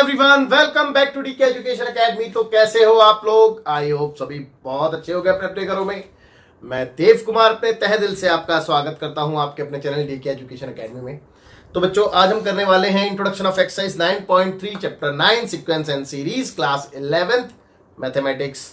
Everyone, welcome back to DK Education Academy. तो कैसे हो आप लोग? आई होप सभी बहुत अच्छे हो गए अपने अपने घरों में। मैं देव कुमार अपने तहे दिल से आपका स्वागत करता हूं आपके अपने चैनल डीके एजुकेशन एकेडमी में। तो बच्चों, आज हम करने वाले हैं introduction of exercise 9.3 chapter 9 sequence and series class 11th mathematics.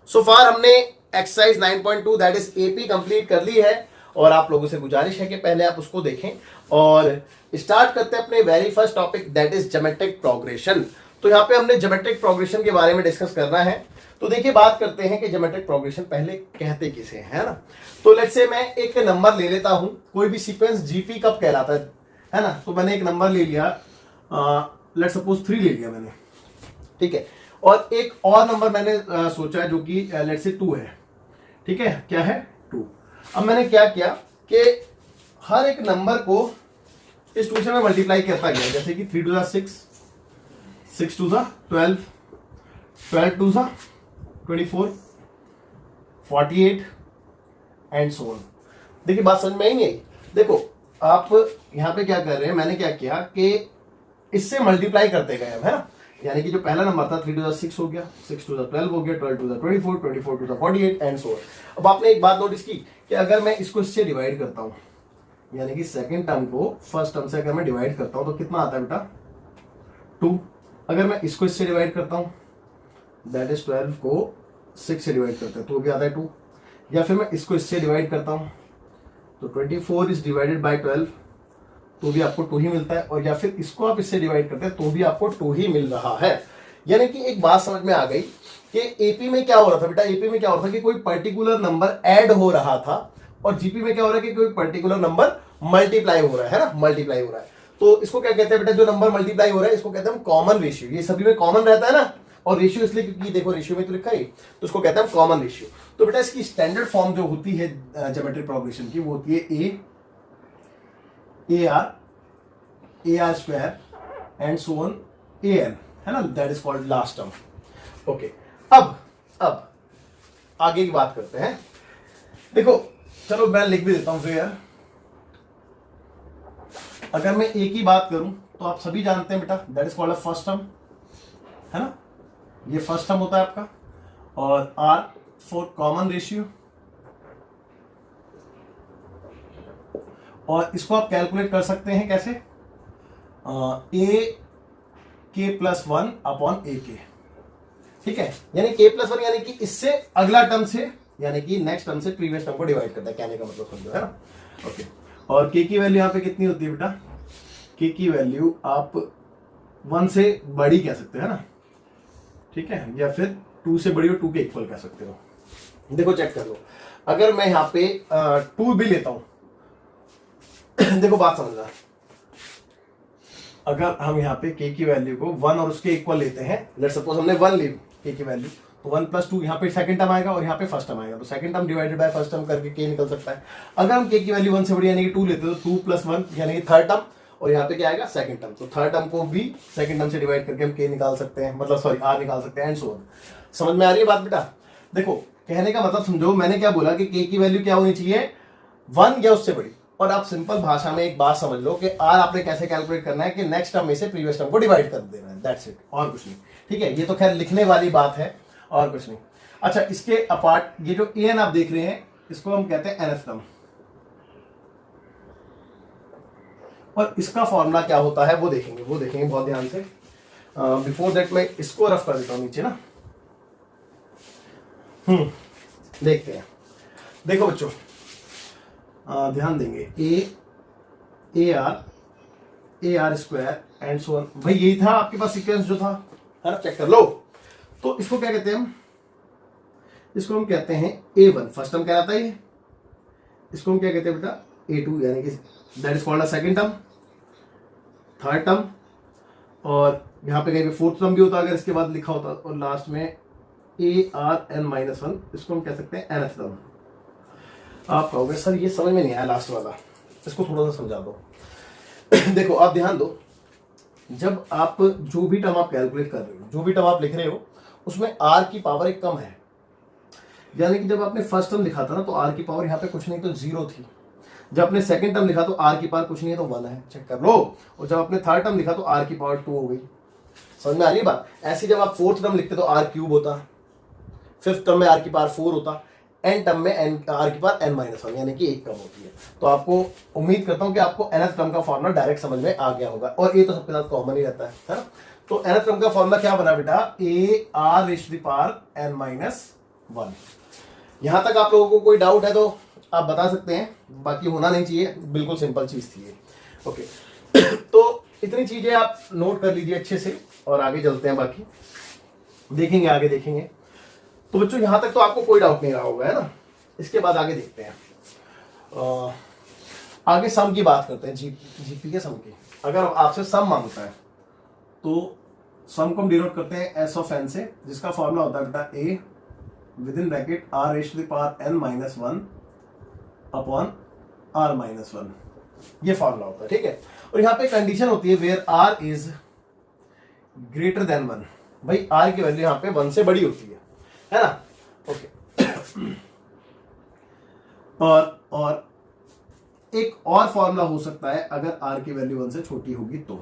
So far हमने exercise 9.2 that is AP complete कर ली है और आप लोगों से गुजारिश है कि पहले आप उसको देखें और स्टार्ट करते हैं अपने very first topic that is geometric progression. तो यहाँ पे हमने ज्योमेट्रिक प्रोग्रेशन के बारे में डिस्कस करना है। तो देखिए, बात करते हैं कि ज्योमेट्रिक प्रोग्रेशन पहले कहते किसे है ना। तो लेट्स से मैं एक नंबर ले लेता हूं, कोई भी सीक्वेंस जीपी कब कहलाता है ना। तो मैंने एक नंबर ले लिया, लेट्स सपोज 3 ले लिया मैंने, ठीक है। और एक और नंबर मैंने सोचा जो कि लेट्स से 2 है, ठीक है। क्या है? 2। अब मैंने क्या किया कि हर एक नंबर को इस 2 से मैं मल्टीप्लाई करता गया, जैसे कि 3 2 6, 6 2 12, 12 2 24, 48 एंड सो ऑन। देखिए, बात समझ में आई नहीं आई? देखो, आप यहां पे क्या कर रहे हैं, मैंने क्या किया कि इससे मल्टीप्लाई करते गए, है ना। यानी कि जो पहला नंबर था 3 2 6 हो गया, 6 2 12 हो गया, 12 2 24, 24 2 48 एंड सो ऑन। अब आपने एक बात नोटिस की कि अगर मैं इसको इससे डिवाइड करता हूं, यानी कि सेकंड टर्म को फर्स्ट टर्म से अगर मैं डिवाइड करता हूं तो कितना आता है बेटा? 2। अगर मैं इसको इससे डिवाइड करता हूं दैट इज 12 को 6 से डिवाइड करते हैं तो भी आता है 2। या फिर मैं इसको इससे डिवाइड करता हूं तो 24 इज डिवाइडेड बाय 12 तो भी आपको 2 ही मिलता है। और या फिर इसको आप इससे डिवाइड करते हैं तो भी आपको 2 ही मिल रहा है। यानी कि एक बात समझ में आ गई कि एपी में क्या हो रहा था बेटा। एपी में क्या हो रहा था कि कोई पर्टिकुलर नंबर ऐड हो रहा था और जीपी में क्या हो रहा है कि कोई पर्टिकुलर नंबर मल्टीप्लाई हो रहा है ना, मल्टीप्लाई हो रहा है। तो इसको क्या कहते हैं बेटा? जो नंबर मल्टीप्लाई हो रहा है इसको कहते हैं कॉमन रेशियो। ये सभी में कॉमन रहता है ना, और रेशियो इसलिए क्योंकि देखो रेशियो में तो लिखा है, तो इसको कहते हैं कॉमन रेशियो। तो बेटा इसकी स्टैंडर्ड फॉर्म जो होती है ज्योमेट्रिक प्रोग्रेशन की, वो होती है a r square and so on a n, है ना। That is called last term. Okay, अब आगे की बात करते हैं। देखो, चलो मैं लिख भी देता हूं फिर यार। अगर मैं ए की बात करूं तो आप सभी जानते हैं बेटा that is called a first term, है ना। ये फर्स्ट टर्म होता है आपका। और आर फॉर कॉमन रेशियो, और इसको आप कैलकुलेट कर सकते हैं कैसे? ए के प्लस 1 अपॉन ए के, ठीक है। यानी के प्लस 1 यानी कि इससे अगला टर्म से, यानी कि नेक्स्ट टर्म से प्रीवियस टर्म को डिवाइड करता है, कहने का मतलब समझो, है ना। ओके, और के की वैल्यू यहां पे कितनी होती है बेटा? के की वैल्यू आप 1 से बड़ी कह सकते हैं ना, ठीक है। या फिर 2 से बड़ी और 2 के इक्वल कह सकते हो। देखो चेक कर लो, अगर मैं यहां पे 2 भी लेता हूं देखो बात समझना, अगर हम यहाँ पे k की वैल्यू को 1 और उसके इक्वल लेते हैं, लेट्स सपोज हमने 1 ली k की वैल्यू, तो 1 + 2 यहाँ पे सेकंड टर्म आएगा और यहाँ पे फर्स्ट टर्म आएगा, तो second term divided by first term करके k निकल सकता है। अगर हम k की वैल्यू 1 से बड़ी यानी कि 2 लेते हैं तो 2 + 1 यानी कि थर्ड टर्म, और यहाँ पे क्या आएगा? Second term. तो थर्ड टर्म को भी सेकंड टर्म से डिवाइड करके हम k निकाल सकते हैं, मतलब सॉरी r निकाल सकते हैं एंड सो ऑन। समझ में आ रही है बात बेटा? देखो, कहने का मतलब समझो, मैंने क्या बोला कि k की वैल्यू क्या होनी चाहिए? 1 या उससे बड़ी। और आप सिंपल भाषा में एक बात समझ लो कि आर आपने कैसे कैलकुलेट करना है कि नेक्स्ट टर्म में से प्रीवियस टर्म को डिवाइड कर देना है, दैट्स इट, और कुछ नहीं, ठीक है। ये तो खैर लिखने वाली बात है और कुछ नहीं। अच्छा, इसके अपार्ट ये जो एन आप देख रहे हैं इसको हम कहते हैं nth टर्म, और इसका फॉर्मूला क्या होता है वो देखेंगे बहुत ध्यान से। बिफोर दैट मैं इसको रफ कर देता हूं नीचे ना। देखते हैं। देखो बच्चों, ध्यान देंगे, ए r square and so on. भाई यही था आपके पास सीक्वेंस जो था, है ना। चेक कर लो। तो इसको क्या कहते हैं हम? इसको हम कहते हैं A1, फर्स्ट टर्म कहलाता है ये। इसको हम क्या कहते हैं बेटा? A2, यानी कि that is called a second term, third term, और यहाँ पे कहीं पे फोर्थ टर्म भी होता अगर इसके बाद लिखा होता, और लास्ट में ARn-1, इसको हम कह सकते हैं nth टर्म। आप कहोगे सर ये समझ में नहीं आया लास्ट वाला, इसको थोड़ा सा समझा दो। देखो आप ध्यान दो, जब आप जो भी टर्म आप कैलकुलेट कर रहे हो, जो भी टर्म आप लिख रहे हो, उसमें r की पावर एक कम है। यानी कि जब आपने फर्स्ट टर्म लिखा था ना तो r की पावर यहाँ पे कुछ नहीं तो 0 थी। जब आपने सेकंड टर्म लिखा तो r की पावर कुछ नहीं है तो 1 है, चेक कर लो। और जब आपने थर्ड टर्म लिखा तो r की पावर 2 हो गई। समझ में आ रही है बात। ऐसे जब आप फोर्थ टर्म लिखते तो आर क्यूब होता, फिफ्थ टर्म में आर की पावर 4 होता, एन टर्म में एन आर की पावर n-1 यानी कि 1 कम होती है। तो आपको उम्मीद करता हूं कि आपको nth टर्म का फॉर्मूला डायरेक्ट समझ में आ गया होगा, और ये तो सबके साथ कॉमन ही रहता है ना। तो nth टर्म का फॉर्मूला क्या बना बेटा, a r raise to the power n-1। यहां तक आप लोगों को कोई डाउट है तो आप बता सकते हैं, बाकी होना नहीं चाहिए, बिल्कुल सिंपल चीज थी ये। ओके तो इतनी चीजें आप नोट कर लीजिए अच्छे से, और आगे चलते हैं, बाकी देखेंगे, आगे देखेंगे। तो बच्चों यहां तक तो आपको कोई डाउट नहीं रहा होगा, है ना। इसके बाद आगे देखते हैं, आगे सम की बात करते हैं, जीपी के सम की। अगर आपसे सम मांगता है तो सम को हम डिनोट करते हैं एस ऑफ एन से, जिसका फॉर्मूला होता है बेटा a within bracket r raise to the power n-1 upon r-1, ये फॉर्मूला होता है, ठीक है। और यहाँ पे कंडीशन होती है where r is greater than 1, भाई r की वैल्यू यहाँ पे 1 से बड़ी होती है ना। ओके और एक और फॉर्मूला हो सकता है, अगर r की वैल्यू 1 से छोटी होगी तो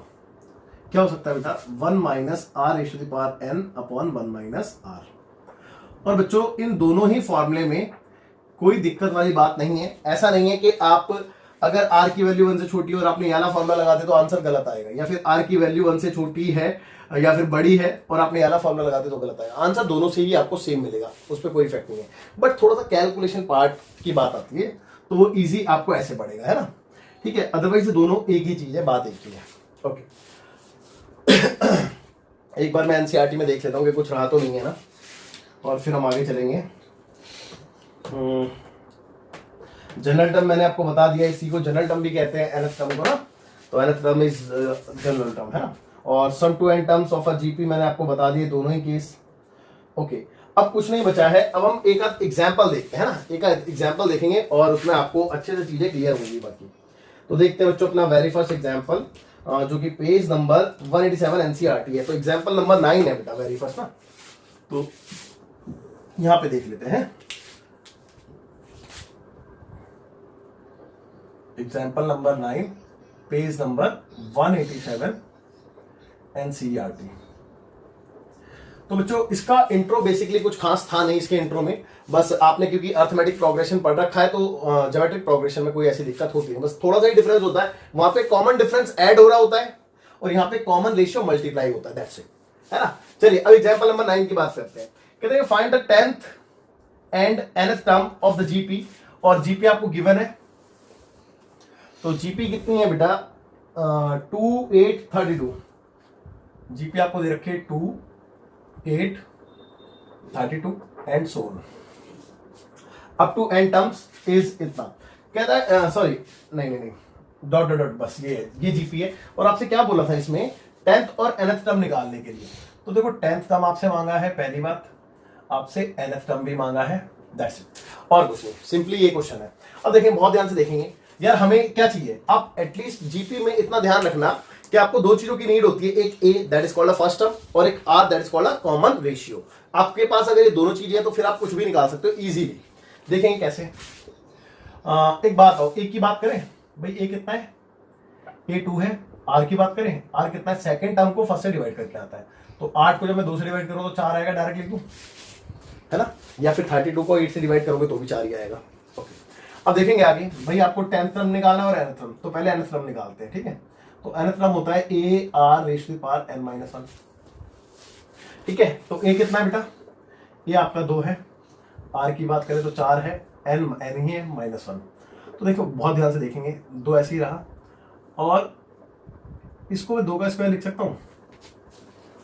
क्या हो सकता है बेटा, 1 minus r raise to the power n upon 1 minus r. और बच्चों इन दोनों ही फॉर्मूले में कोई दिक्कत वाली बात नहीं है। ऐसा नहीं है कि आप अगर r की वैल्यू 1 से छोटी और आपने याला फॉर्मूला लगा दे तो आंसर गलत आएगा, या फिर r की वैल्यू 1 से छोटी है या फिर बड़ी है और आपने याला फॉर्मूला लगा दे तो गलत आएगा। आंसर दोनों से ही आपको सेम मिलेगा, उस पर कोई इफेक्ट नहीं है। बट थोड़ा सा कैलकुलेशन पार्ट की बात आती है तो वो इजी आपको ऐसे पड़ेगा, है ना, ठीक है। अदरवाइज दोनों एक ही चीज है, बात एक ही है। ओके एक बार मैं एनसीईआरटी में देख लेता हूँ कि कुछ रहा तो नहीं है ना, और फिर हम आगे चलेंगे। जनरल टर्म मैंने आपको बता दिया, इसी को जनरल टर्म भी कहते हैं, nth टर्म को ना, तो nth term is general term, है ना। और sum to N terms of a GP मैंने आपको बता दिए, दोनों ही केस। ओके अब कुछ नहीं बचा है, अब हम एक एग्जांपल देखते हैं ना, एक एग्जांपल देखेंगे और उसमें आपको अच्छे से चीजें क्लियर होंगी बाकी। तो देखते हैं बच्चों अपना वेरी फर्स्ट एग्जांपल, जो कि पेज नंबर 187 एनसीईआरटी है। तो एग्जांपल नंबर 9 है बेटा, वेरी फर्स्ट ना, तो यहां पे देख लेते हैं। Example number 9 page number 187 NCERT. तो बच्चों इसका इंट्रो बेसिकली कुछ खास था नहीं इसके इंट्रो में, बस आपने क्योंकि अर्थमेटिक प्रोग्रेशन पढ़ रखा है तो ज्योमेट्रिक प्रोग्रेशन में कोई ऐसी दिक्कत होती है, बस थोड़ा सा ही डिफरेंस होता है, वहां पे कॉमन डिफरेंस ऐड हो रहा होता है और यहाँ पे कॉमन रेशियो मल्टीप्लाई होता है, दैट्स इट, है ना। चलिए अब एग्जाम्पल नंबर 9 की बात करते हैं। कहते हैं find the 10th and nth term of the GP, और जीपी आपको गिवन है, तो जीपी कितनी है बेटा 2 8 32, जीपी आपको दे रखे 2 8 32 and so on up to n terms is इतना। कहता है सॉरी नहीं डॉट डॉट डॉट, बस ये जीपी है। और आपसे क्या बोला था इसमें 10th और nth टर्म निकालने के लिए, तो देखो 10th टर्म आपसे मांगा है, पहली बात आपसे nth टर्म भी मांगा है, दैट्स इट, और कुछ नहीं, सिंपली ये क्वेश्चन है। अब देखें, बहुत ध्यान से देखेंगे यार, हमें क्या चाहिए, आप एटलीस्ट जीपी में इतना ध्यान रखना कि आपको दो चीजों की नीड होती है, एक a that is called a first term और एक r that is called a common ratio. आपके पास अगर ये दोनों चीजें हैं तो फिर आप कुछ भी निकाल सकते हो इजीली। देखेंगे कैसे। एक बात हो, एक की बात करें भाई, ए कितना है, ए 2 है। आर की बात करें, आर कितना है, सेकंड टर्म को फर्स्ट से डिवाइड करके आता है, तो 8 को जब मैं 2 से डिवाइड करूँ तो 4 आएगा, डायरेक्ट लिख दूं, है ना, या फिर 32 को 8 से डिवाइड करोगे तो भी 4 ही आएगा। ओके अब देखेंगे आगे, भाई आपको 10th टर्म निकालना और nth टर्म, तो पहले nth टर्म निकालते हैं, ठीक है। तो nth टर्म होता है a r raise to the power n-1, ठीक है। तो ए कितना है बेटा, ये आपका 2 है, आर की बात करें तो 4 है, n ही है -1। तो देखो बहुत ध्यान से देखेंगे, 2 ऐसे ही रहा, और इसको मैं 2 का स्क्वायर लिख सकता हूँ,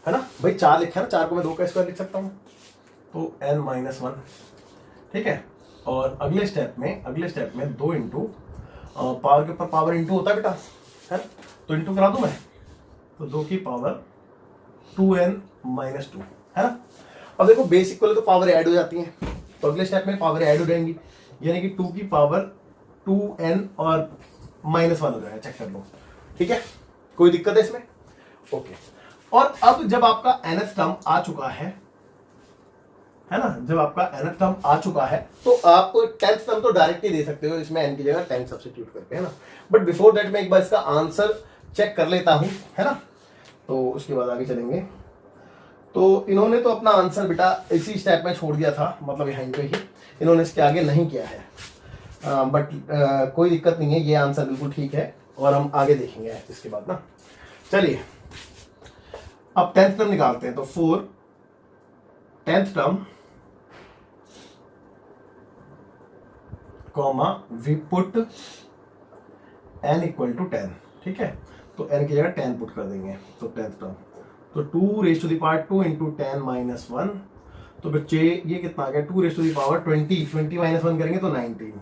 है ना भाई, 4 लिखा है ना, 4 को मैं 2 का स्क्वायर लिख सकता हूँ, तो n-1, ठीक है। और अगले स्टेप में 2 इंटू पावर के ऊपर पावर इंटू होता है बेटा, है, तो इंटू करा दूं मैं, तो 2 की पावर 2n-2, है ना। अब देखो बेस इक्वल तो पावर ऐड हो जाती है, तो अगले स्टेप में पावर ऐड हो जाएंगी, यानी कि 2 की पावर 2n और -1 हो जाएगा, चेक कर लो, ठीक है, कोई दिक्कत है इसमें। ओके और अब जब आपका nth टर्म आ चुका है ना, जब आपका nth टर्म आ चुका है तो आप 10th टर्म तो डायरेक्ट ही दे सकते हो, इसमें n की जगह 10 सब्स्टिट्यूट करके, है ना। बट बिफोर दैट मैं एक बार इसका आंसर चेक कर लेता हूं, है ना, तो उसके बाद आगे चलेंगे। तो इन्होंने तो अपना आंसर बेटा इसी स्टेप में छोड़ दिया था, मतलब यहीं पे ही, इन्होंने इसके आगे नहीं किया है। बट कोई दिक्कत नहीं है, ये आंसर बिल्कुल ठीक है और हम आगे देखेंगे इसके बाद ना। चलिए अब 10th टर्म निकालते हैं। तो 4 10th term comma we put n equal to 10, ठीक है। तो n की जगह 10 पुट कर देंगे। तो 10th टर्म तो 2 raise to the power 2 into 10 minus 1। तो बच्चे ये कितना आ गया, 2 raise to the power 20 minus 1 करेंगे तो 19।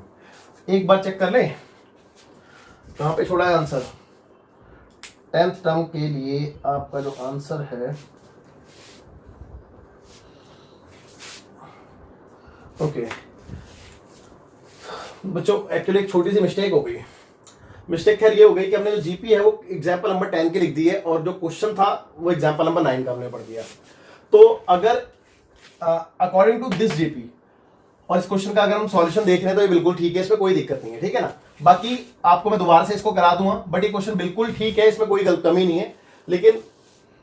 एक बार चेक कर ले कहाँ पे छोड़ा है आंसर। 10th टर्म के लिए आपका जो आंसर है, ओके बच्चों एक्चुअली एक छोटी सी मिस्टेक हो गई। मिस्टेक खैर ये हो गई कि हमने जो जीपी है वो एग्जाम्पल नंबर 10 के लिख दी है और जो क्वेश्चन था वो एग्जाम्पल नंबर 9 का हमने पढ़ दिया। तो अगर अकॉर्डिंग टू दिस जीपी और इस क्वेश्चन का अगर हम सॉल्यूशन देख रहे हैं तो ये बिल्कुल ठीक है, इसमें कोई दिक्कत नहीं है, ठीक है ना। बाकी आपको मैं दोबारा से इसको करा दूंगा, बट ये क्वेश्चन बिल्कुल ठीक है, इसमें कोई कमी नहीं है। लेकिन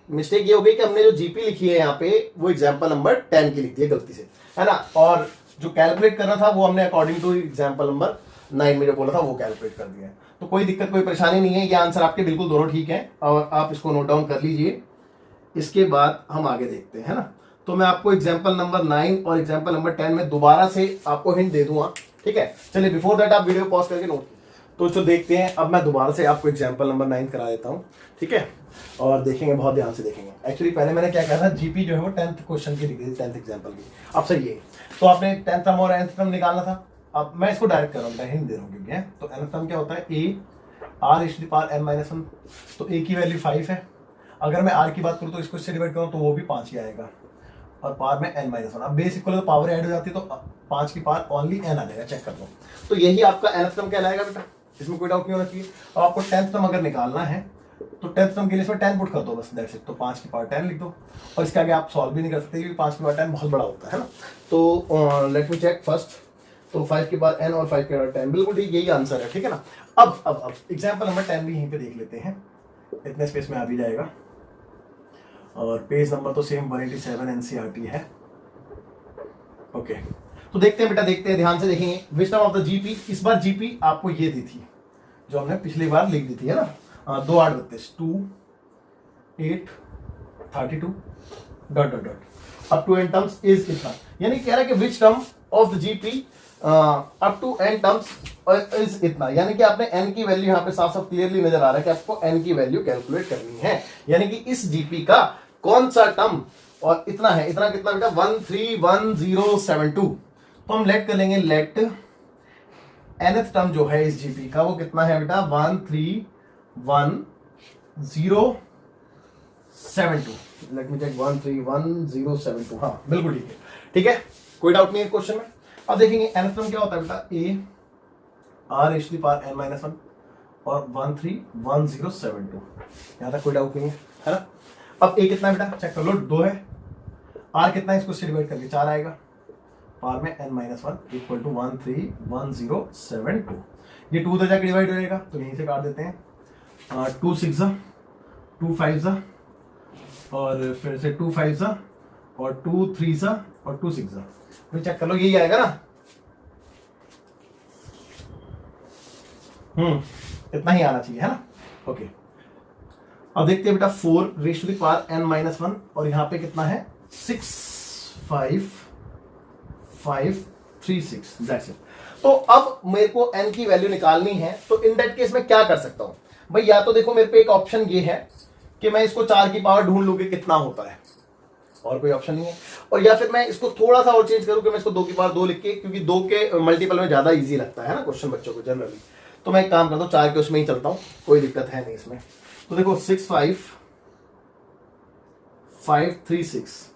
मिस्टेक ये हो गई कि हमने जो जीपी लिखी है यहाँ पे वो एग्जाम्पल नंबर 10 की लिख दी है गलती से, है ना। और जो कैलकुलेट करना था वो हमने अकॉर्डिंग टू एग्जाम्पल नंबर 9 में जो बोला था वो कैलकुलेट कर दिया है। तो कोई दिक्कत कोई परेशानी नहीं है, ये आंसर आपके बिल्कुल दोनों ठीक है और आप इसको नोट डाउन कर लीजिए। इसके बाद हम आगे देखते हैं, है ना। तो मैं आपको एग्जाम्पल नंबर 9 और एग्जाम्पल नंबर 10 में दोबारा से आपको हिंट दे दूंगा, ठीक है। चलिए बिफोर दैट आप वीडियो पॉज करके नोट तो जो देखते हैं। अब मैं दोबारा से आपको एग्जाम्पल नंबर 9 करा देता हूँ, ठीक है, और देखेंगे, बहुत ध्यान से देखेंगे। एक्चुअली पहले मैंने क्या कहा था, जीपी जो है वो 10th क्वेश्चन की लिखी थी, 10th एग्जाम्पल की। अब सही है, तो आपने 10th टर्म और nth टर्म निकालना था। अब मैं इसको डायरेक्ट कर रहा हूँ, हिंट दे रहा हूँ क्योंकि है। तो nth टर्म क्या होता है, a r is the power n minus 1। तो a की वैल्यू 5 है। अगर मैं r की बात करूँ तो इसको इससे डिवाइड करूँ तो वो भी 5 ही आएगा और पावर में n माइनस 1। अब बेस इक्वल तो पावर ऐड हो जाती है तो 5 की पावर ओनली n आ जाएगा, चेक कर लो। तो यही आपका nth टर्म कहलाएगा बेटा, इसमें कोई डाउट नहीं होना चाहिए। अब आपको 10th टर्म अगर निकालना है तो 10th टर्म के लिए इसमें 10 पुट कर दो बस, दैट्स इट। तो 5 की पावर 10 लिख दो और इसके आगे आप सॉल्व भी नहीं कर सकते क्योंकि 5 की पावर 10 बहुत बड़ा होता है ना। तो लेट मी चेक फर्स्ट। तो 5 की पावर n और 5 की पावर 10 बिल्कुल ठीक, यही आंसर है, ठीक है ना। अब एग्जाम्पल नंबर 10 भी यहीं पे देख लेते हैं, इतने स्पेस में आ भी जाएगा और पेज नंबर तो सेम 187 एनसीईआरटी है। ओके तो देखते हैं बेटा, देखते हैं, ध्यान से देखेंगे। विजडम ऑफ द जीपी, इस बार जीपी आपको ये दी थी जो हमने पिछली बार लिख दी थी, है ना। 2 8 32 2 8 32 dot dot dot up to n terms is इतना, यानी कह रहा है कि which term of the GP up to n terms is इतना, यानी कि आपने n की वैल्यू यहाँ पे साफ साफ क्लियरली नजर आ रहा है कि आपको n की वैल्यू कैलकुलेट करनी है, यानी कि इस जीपी का कौन सा टर्म और इतना है। इतना कितना बेटा, 131072। तो हम लेट कर लेंगे, लेट nth टर्म जो है इस जीपी का वो कितना है बेटा, 131072। लेट मी चेक, 131072, हाँ बिल्कुल ठीक है, ठीक है, कोई डाउट नहीं है क्वेश्चन में। अब देखेंगे nth टर्म क्या होता है बेटा, a r h की पावर n माइनस 1 और 131072, यहां तक कोई डाउट नहीं है ना। अब a कितना बेटा, चेक कर लो, 2 है। r कितना है, इसको इससे डिवाइड करके 4 आएगा, पावर में n माइनस 1 इक्वल टू 131072। ये 2 उधर जाके डिवाइड हो जाएगा तो यहीं से काट देते हैं। 2 6 2 5 और फिर से 2 5 और 2 3 और 2 6, फिर चेक कर लो, यही आएगा ना। इतना ही आना चाहिए, है ना। ओके अब देखते हैं बेटा, 4 raise to the power n minus 1 और यहाँ पे कितना है, 6 5 5 3 6, दैट्स इट। तो अब मेरे को n की वैल्यू निकालनी है, तो इन दैट केस में क्या कर सकता हूं भाई, या तो देखो मेरे पे एक ऑप्शन ये है कि मैं इसको 4 की पावर ढूंढ लूंगी कितना होता है, और कोई ऑप्शन नहीं है। और या फिर मैं इसको थोड़ा सा और चेंज करूं कि मैं इसको 2 की पावर 2 लिख के, क्योंकि 2 के मल्टीपल में ज्यादा इजी लगता है ना क्वेश्चन बच्चों को जनरली। तो मैं एक काम करता हूँ, 4 के उसमें ही चलता हूँ, कोई दिक्कत है नहीं इसमें। तो देखो 6 5 5 3 6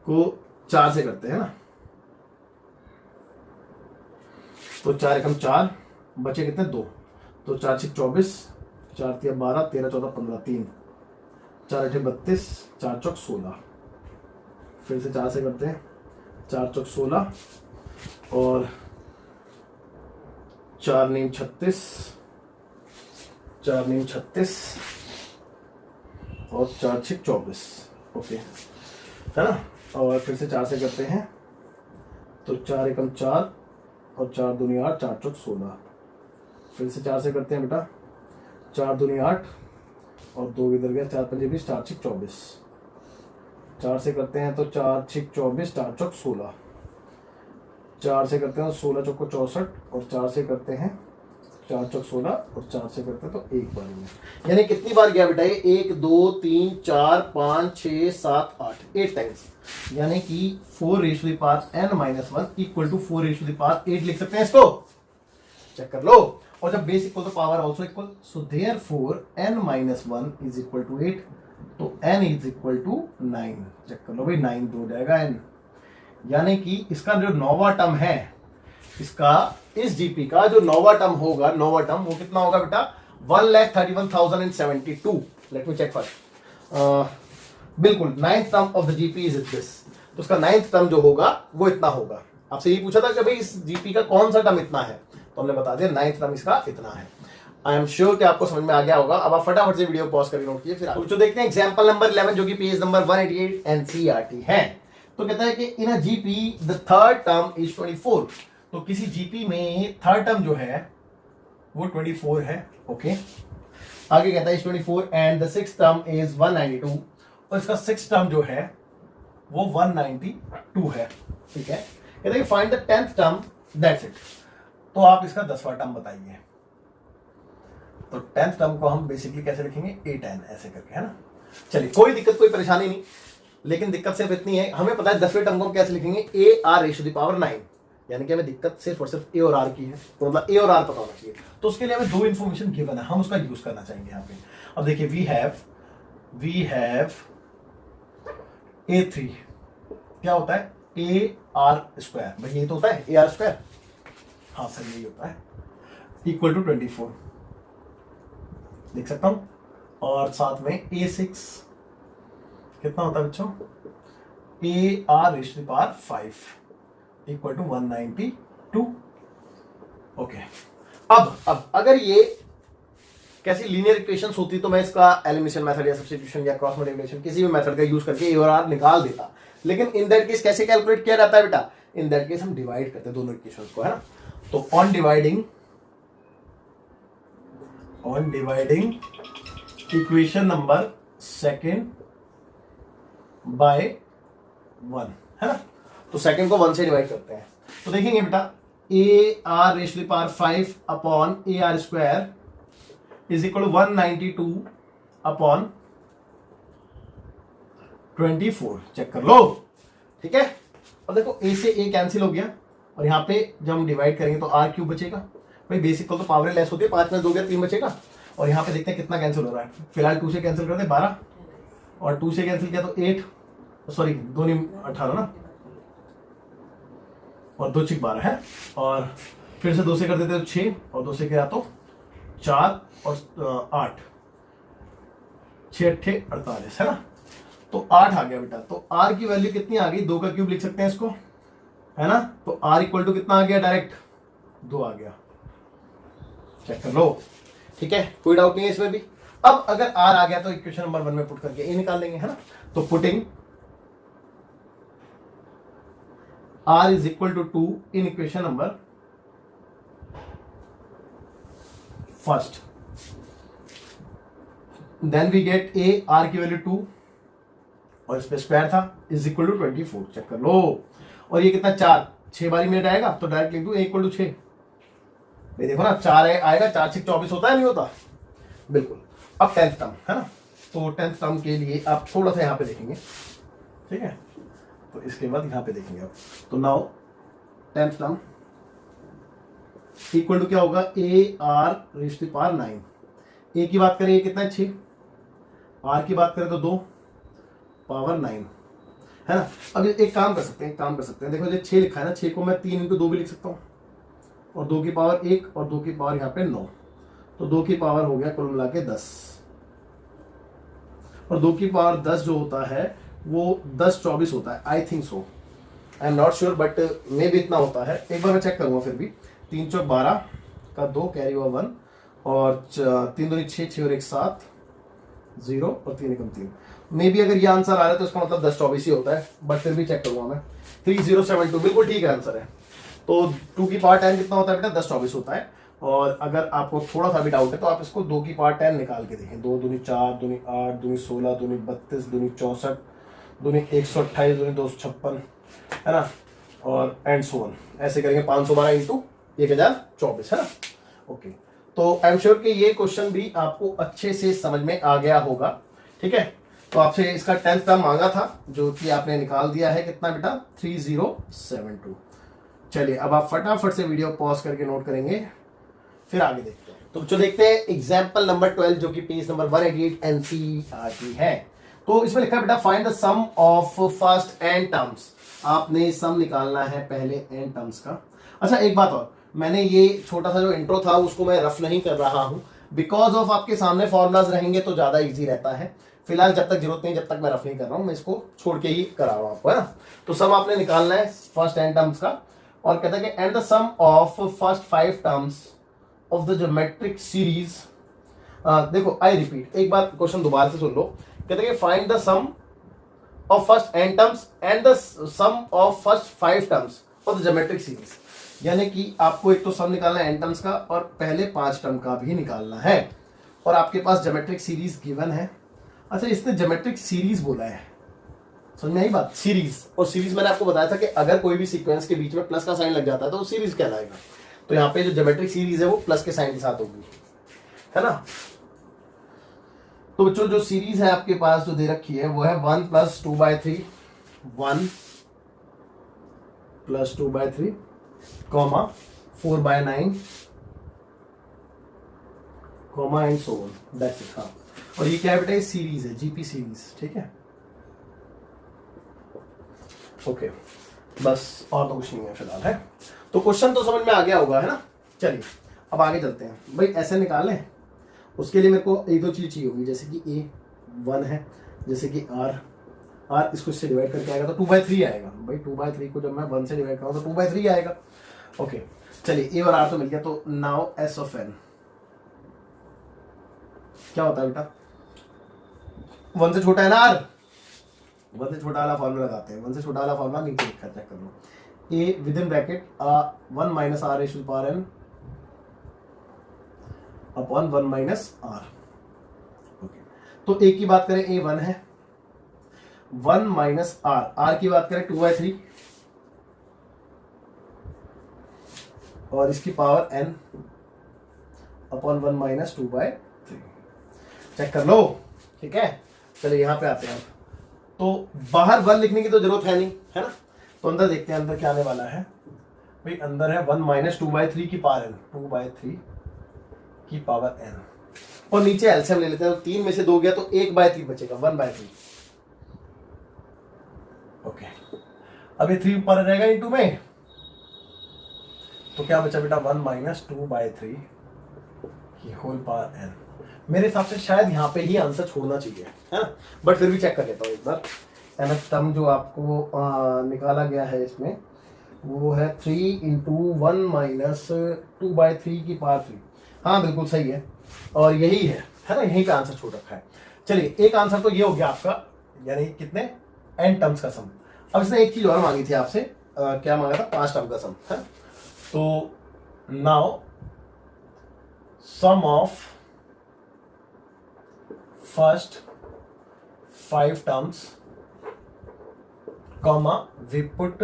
को 4 से करते हैं ना, तो 4 एकम 4, बचे कितने 2, तो 4 6 24, 4 3 12, 13 14 15 3, 4 8 32, 4 चौक 16, फिर से 4 से करते हैं, 4 चौक 16 और 4 9 36, 4 9 36 और 4 6 24। ओके है ना। और फिर से 4 से करते हैं तो 4 एकम 4 और 4 दूनी 8, 4 चौक 16। फिर से 4 से करते हैं बेटा, 4 दूनी 8 और 2 इधर गया, 4 पंजे 20, 4 छिक 24। 4 से करते हैं तो 4 छिक 24, 4 चौक 16। 4 से करते हैं 16 चौको 64 और 4 से करते हैं 4 चौक 16 और 4 से करते हैं तो एक बार में। यानी कितनी बार गया बेटा ये? 1 2 3 4 5 6 7 8, 8 टाइम्स। यानी कि 4 raise to the power n-1 equal to 4 raise to the power 8 लिख सकते हैं इसको। चेक कर लो। और जब बेस इक्वल तो power also equal, so therefore n-1 is equal to 8, तो n is equal to 9। Check कर लो भाई, 9 तो हो जाएगा n। यानी कि इसका जो नौवा टर्म है, इसका इस जीपी का जो नौवा टर्म होगा, नौवा टर्म वो कितना होगा बेटा? 1,31,072। Let me check first. बिल्कुल 9th term of the GP is this. तो उसका 9th टर्म जो होगा वो इतना होगा। आपसे ये पूछा था कि भाई इस जीपी का कौन सा टर्म इतना है, तो हमने बता दिया 9th टर्म इसका इतना है। आई एम श्योर कि आपको समझ में आ गया होगा। अब आप फटाफट से वीडियो पॉज करके नोट कीजिए, फिर तो देखते हैं एग्जांपल नंबर 11 जो कि पेज नंबर 188 एनसीईआरटी है। तो कहता है कि in a GP the third term is 24। तो किसी जीपी में थर्ड टर्म जो है वो 24 है। ओके, आगे कहता है 24 and the sixth term is 192 और इसका सिक्स्थ टर्म जो है वो 192 है। ठीक है, कहता है find the 10th term, that's it. तो आप इसका 10वां टर्म बताइए। तो 10th टर्म को हम बेसिकली कैसे लिखेंगे? 8n ऐसे करके, है ना। चलिए, कोई दिक्कत कोई परेशानी नहीं, लेकिन दिक्कत सिर्फ इतनी है, हमें पता है 10वें टर्म को हम कैसे लिखेंगे? a r raise to the power 9। यानी कि हमें दिक्कत सिर्फ और सिर्फ a और r की है, तो मतलब a और r पता होना चाहिए। तो उसके लिए हमें दो इन्फॉर्मेशन गिवन है, हम उसका यूज करना चाहेंगे यहाँ पे। अब देखिए, वी हैव a3 क्या होता है? ar²। भाई ये तो होता है ar²। हाँ सर, यही होता है, इक्वल टू 24 लिख सकता हूं। और साथ में a6 कितना होता है बच्चों? ar raise to the power 5 equal to 192। Okay, अब अगर ये कैसी लीनियर इक्वेशंस होती तो मैं इसका एलिमिनेशन मेथड या सब्स्टिट्यूशन या क्रॉस मल्टीप्लिकेशन किसी भी मेथड का यूज करके a और r निकाल देता। लेकिन इन दैट केस कैसे कैलकुलेट किया जाता है बेटा? इन दैट केस हम डिवाइड करते हैं दोनों इक्वेशंस को, है ना। तो on dividing equation number second by 1, है ना। तो सेकेंड को 1 से डिवाइड करते हैं। तो देखेंगे बेटा, ar raise to the power 5 upon ar² is equal to 192 upon 24। Check कर लो, ठीक है। अब देखो, a से a कैंसिल हो गया और यहाँ पे जब हम डिवाइड करेंगे तो r³ बचेगा। भाई बेसिक तो पावर लेस होती है, 5 में 2 गया 3 बचेगा। और यहाँ पे देखते हैं कितना कैंसिल हो रहा है। फिलहाल 2 से कैंसिल करते हैं 12 और 2 से कैंसिल किया तो 8, सॉरी 2 नहीं 18 ना, और 2 छिक 12 है। और फिर से 2 से कर देते तो 6 और 2 से किया तो 4 और 8, 6 8 48, है ना। तो 8 आ गया बेटा। तो r की वैल्यू कितनी आ गई? 2 का क्यूब लिख सकते हैं इसको, है ना। तो r इक्वल टू कितना आ गया? डायरेक्ट 2 आ गया। चेक कर लो, ठीक है, कोई डाउट नहीं है इसमें भी। अब अगर r आ गया तो इक्वेशन नंबर 1 में पुट करके a निकाल लेंगे, है ना। तो putting r is equal to 2 in equation number first, then we get a, r की वैल्यू 2 और इस पे स्क्वायर था, इज इक्वल टू 24। चेक कर लो। और ये कितना? 4, 6 बारी में आएगा तो डायरेक्ट लिख दूं a इक्वल टू 6। भाई देखो ना, 4 आएगा, 4 6 24 होता है, नहीं होता? बिल्कुल। अब 10th टर्म, है ना। तो 10th टर्म के लिए आप थोड़ा सा यहाँ पे देखेंगे, ठीक है। तो इसके बाद यहाँ पे देखेंगे आप। तो now 10th term equal to क्या होगा? ar raise to the power 9। a की बात करें कितना है? 6। r की बात करें तो 2 पावर 9, है ना। अब एक काम कर सकते हैं, देखो जो 6 लिखा है ना, 6 को मैं 3 × 2 भी लिख सकता हूँ और 2 की पावर 1 और 2 की पावर यहाँ पे 9। तो 2 की पावर हो गया कुल मिला के 10। और 2 की पावर 10 जो होता है वो 10 24 होता है, I think so, I am not sure, but मे भी इतना होता है। एक बार मैं चेक करूंगा फिर भी। 3 चौक 12 का 2 कैरी हुआ 1 और 3 2 6 6 और 1 7 0 और 3 एकम 3। मे बी अगर ये आंसर आ रहा है तो इसका मतलब 10-24 ही होता है, बट फिर भी चेक करूंगा मैं। 3072 बिल्कुल ठीक है आंसर है। तो 2 की पावर 10 कितना होता है बेटा? 10-24 होता है। और अगर आपको थोड़ा सा भी डाउट है तो आप इसको 2 की पावर 10 निकाल के देखें। 2 दूनी 4, दूनी 8, दूनी 16, दूनी 32, दूनी 64, दूनी 128, दूनी 256, है ना, और एंड सो ऑन ऐसे करेंगे। 512 इंटू 1024, है ना। ओके, तो आई एम श्योर कि ये क्वेश्चन भी आपको अच्छे से समझ में आ गया होगा। ठीक है, तो आपसे इसका 10th टर्म मांगा था जो कि आपने निकाल दिया है। कितना बेटा? 3072। चलिए अब आप फटाफट से वीडियो पॉज करके नोट करेंगे, फिर आगे देखते हैं। तो जो देखते हैं एग्जाम्पल नंबर 12 जो कि पेज नंबर 188 एनसीईआरटी है। तो इसमें लिखा है बेटा find the sum of first n terms. आपने सम निकालना है पहले एन टर्म्स का। अच्छा एक बात और, मैंने ये छोटा सा जो इंट्रो था उसको मैं रफ नहीं कर रहा हूं, बिकॉज ऑफ आपके सामने फॉर्मुलाज रहेंगे तो ज्यादा इजी रहता है। फिलहाल जब तक जरूरत नहीं, जब तक मैं रफ नहीं कर रहा हूं, मैं इसको छोड़ के ही करा रहा हूं आपको, है ना। तो सम आपने निकालना है फर्स्ट एन टर्म्स का, और कहता है कि and the sum of first 5 terms of the geometric series. देखो आई रिपीट, एक बार क्वेश्चन दोबारा से सुन लो। कहते हैं find the sum of first n terms and the sum of first 5 terms of the geometric series. यानी कि आपको एक तो सम निकालना है n टर्म्स का और पहले 5 टर्म का भी निकालना है, और आपके पास ज्योमेट्रिक सीरीज गिवन है। अच्छा इसने ज्योमेट्रिक सीरीज बोला है, समझ में आई बात? सीरीज, और सीरीज मैंने आपको बताया था कि अगर कोई भी सीक्वेंस के बीच में प्लस का साइन लग जाता है तो वो सीरीज कहलाएगा। तो यहाँ पे जो ज्योमेट्रिक सीरीज है वो प्लस के साइन के साथ होगी, है ना। तो बच्चों जो सीरीज है आपके पास जो दे रखी है वो है 1 + 2/3, 1 + 2/3, 4/9, and so on, that's it. हाँ, और ये क्या है बेटा? सीरीज है, जीपी सीरीज, ठीक है। ओके, बस और तो कुछ नहीं है फिलहाल, है। तो क्वेश्चन तो समझ में आ गया होगा, है ना। चलिए अब आगे चलते हैं। भाई ऐसे निकालें, उसके लिए मेरे को एक दो चीज चाहिए होगी, जैसे कि a 1 है, जैसे कि r इसको इससे डिवाइड करके आएगा तो 2/3 आएगा। भाई 2/3 को जब मैं 1 से डिवाइड करूँ तो 2/3 आएगा। ओके चलिए, a और r तो मिल गया। तो नाउ s ऑफ n क्या होता है बेटा? 1 से छोटा है ना r, 1 से छोटा वाला फॉर्मूला लगाते हैं। 1 से छोटा वाला फॉर्मूला नीचे लिखा, चेक कर लो। a with in bracket 1 - r⁴n upon 1 - r। Okay, तो a की बात करें a 1 है, 1 - r की बात करें 2/3, और इसकी पावर n अपॉन 1 - 2/3। चेक कर लो, ठीक है। चलिए यहाँ पे आते हैं। तो बाहर 1 लिखने की तो जरूरत है नहीं, है ना। तो अंदर देखते हैं अंदर क्या आने वाला है। भाई अंदर है 1 - 2/3 की पावर n, 2/3 की पावर n, और नीचे एलसीएम ले लेते हैं। तो 3 में से 2 गया तो 1/3 बचेगा, 1/3। ओके, अब ये 3 ऊपर रहेगा इंटू में, तो क्या बचा बेटा? 1 - 2/3 की होल पावर n। मेरे हिसाब से शायद यहाँ पे ही आंसर छोड़ना चाहिए, है ना, बट फिर भी चेक कर लेता हूँ एक बार। nth टर्म जो आपको निकाला गया है इसमें वो है 3 × 1 - 2/3 की पावर 3। हाँ बिल्कुल सही है, और यही है ना, यहीं पे आंसर छोड़ रखा है। चलिए एक आंसर तो ये हो गया आपका, यानी कितने n टर्म्स का सम। अब इसने एक चीज और मांगी थी आपसे, क्या मांगा था? 5 टर्म का सम, है। तो now sum of first 5 terms comma we put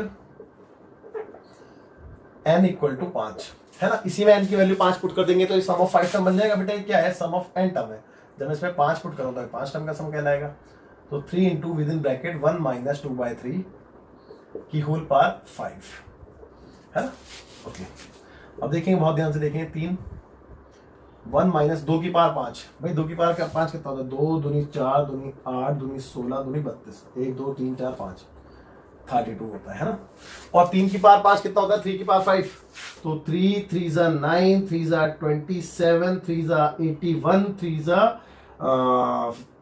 n = 5, है ना। इसी में n की वैल्यू 5 पुट कर देंगे तो सम ऑफ 5 टर्म बन जाएगा बेटा। क्या है? सम ऑफ n टर्म है। जब मैं इसमें 5 पुट करूँ तो 5 टर्म का सम कहलाएगा। तो 3 × विद इन ब्रैकेट 1 - 2/3 की होल पावर 5, है ना। ओके, अब देखेंगे, बहुत ध्यान से देखेंगे। 3 1 - 2 की पावर 5। भाई 2 की पावर 5 कितना होता है? 2 दूनी 4, दूनी 8, दूनी 16, दूनी 32, 1 2 3 4 5, 32 होता है ना। और 3 की पावर 5 कितना होता है? 3 की पावर 5। तो 3 3 9, 3 27, 3 81, 3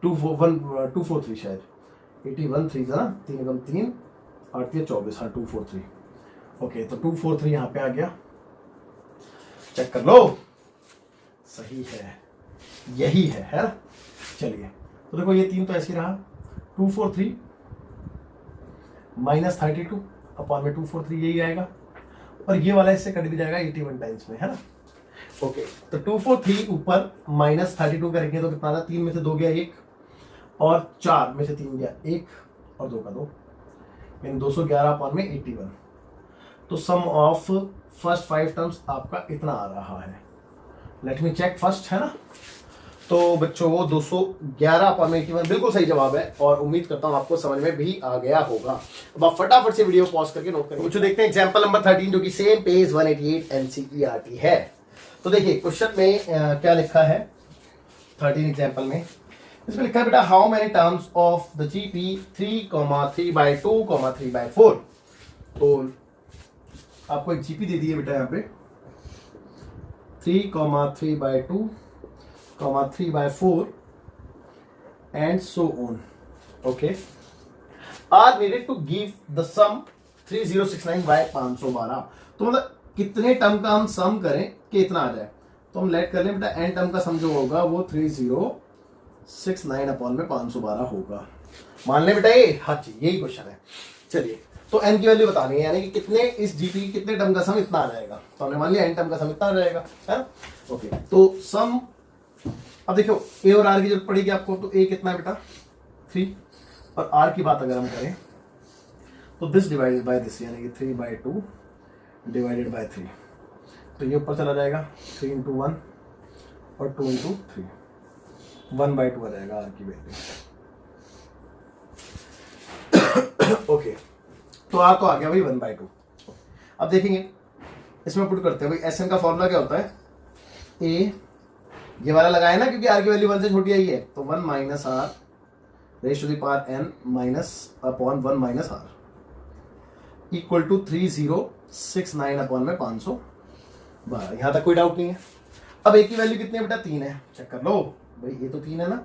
243 शायद 81, 3 ना, 3 × 3 8 × 24, हाँ 243। ओके, तो 243 यहाँ पे आ गया। चेक कर लो, सही है, यही है ना। चलिए तो देखो ये 3 तो ऐसे रहा, 243 माइनस 32 अपॉन में 243 यही आएगा, और ये वाला इससे कट भी जाएगा 81 टाइम्स में, है ना। ओके, तो 243 ऊपर माइनस 32 करेंगे तो कितना था, 3 में से 2 गया 1, और 4 में से 3 गया 1, और 2 का 2, इन 211 अपॉन में 81। तो सम ऑफ फर्स्ट 5 टर्म्स आपका इतना आ रहा है। लेट मी चेक फर्स्ट, है ना। तो बच्चों वो 211 अपॉन में 81 बिल्कुल सही जवाब है, और उम्मीद करता हूं आपको समझ में भी आ गया होगा। अब आप फटाफट से वीडियो पॉज करके नोट करेंगे। कुछ देखते हैं एग्जांपल नंबर 13 जो कि सेम पेज 188 एनसीईआरटी है। तो देखिए क्वेश्चन में क्या लिखा है 13 एग्जांपल में, इसमें लिखा है बेटा how many terms of the GP 3,3/2, 3/4। तो आपको एक जीपी दे दी है बेटा यहाँ पे 3,3/2, 3/4 and so on, okay, are needed to give the sum 3069/512। तो मतलब कितने टर्म का हम सम करें कि इतना आ जाए। तो हम लेट कर लें बेटा एन टर्म का सम जो होगा वो 3069 अपॉन में 512 होगा। मान लें बेटा ये, हाँ जी यही क्वेश्चन है। चलिए तो एन की वैल्यू बतानी है, यानी कि कितने इस जीपी कितने टर्म का सम इतना आ जाएगा। तो हमने मान लिया एन टर्म का सम इतना आ जाएगा, है ना। ओके, तो सम अब देखो ए और आर की जरूरत पड़ेगी आपको। तो ए कितना है बेटा 3, और आर की बात अगर हम करें तो दिस डिवाइडेड बाय दिस, यानी कि 3/2 डिवाइडेड बाय 3। तो ये ऊपर चला जाएगा 3 × 1 और 2 × 3, 1/2 आ जाएगा आर की वैल्यू। ओके, तो आर तो आ गया भाई 1/2। अब देखेंगे इसमें पुट करते हैं भाई, एस एन का फॉर्मूला क्या होता है, ए ये वाला लगाया ना क्योंकि आर की वैल्यू 1 से छोटी आई है, तो 1 - r raise to the power n minus upon 1 - r equal to 3069 upon में 512। यहां तक कोई डाउट नहीं है। अब ए की वैल्यू कितनी है बेटा 3 है, चेक कर लो भाई, ये तो 3 है ना।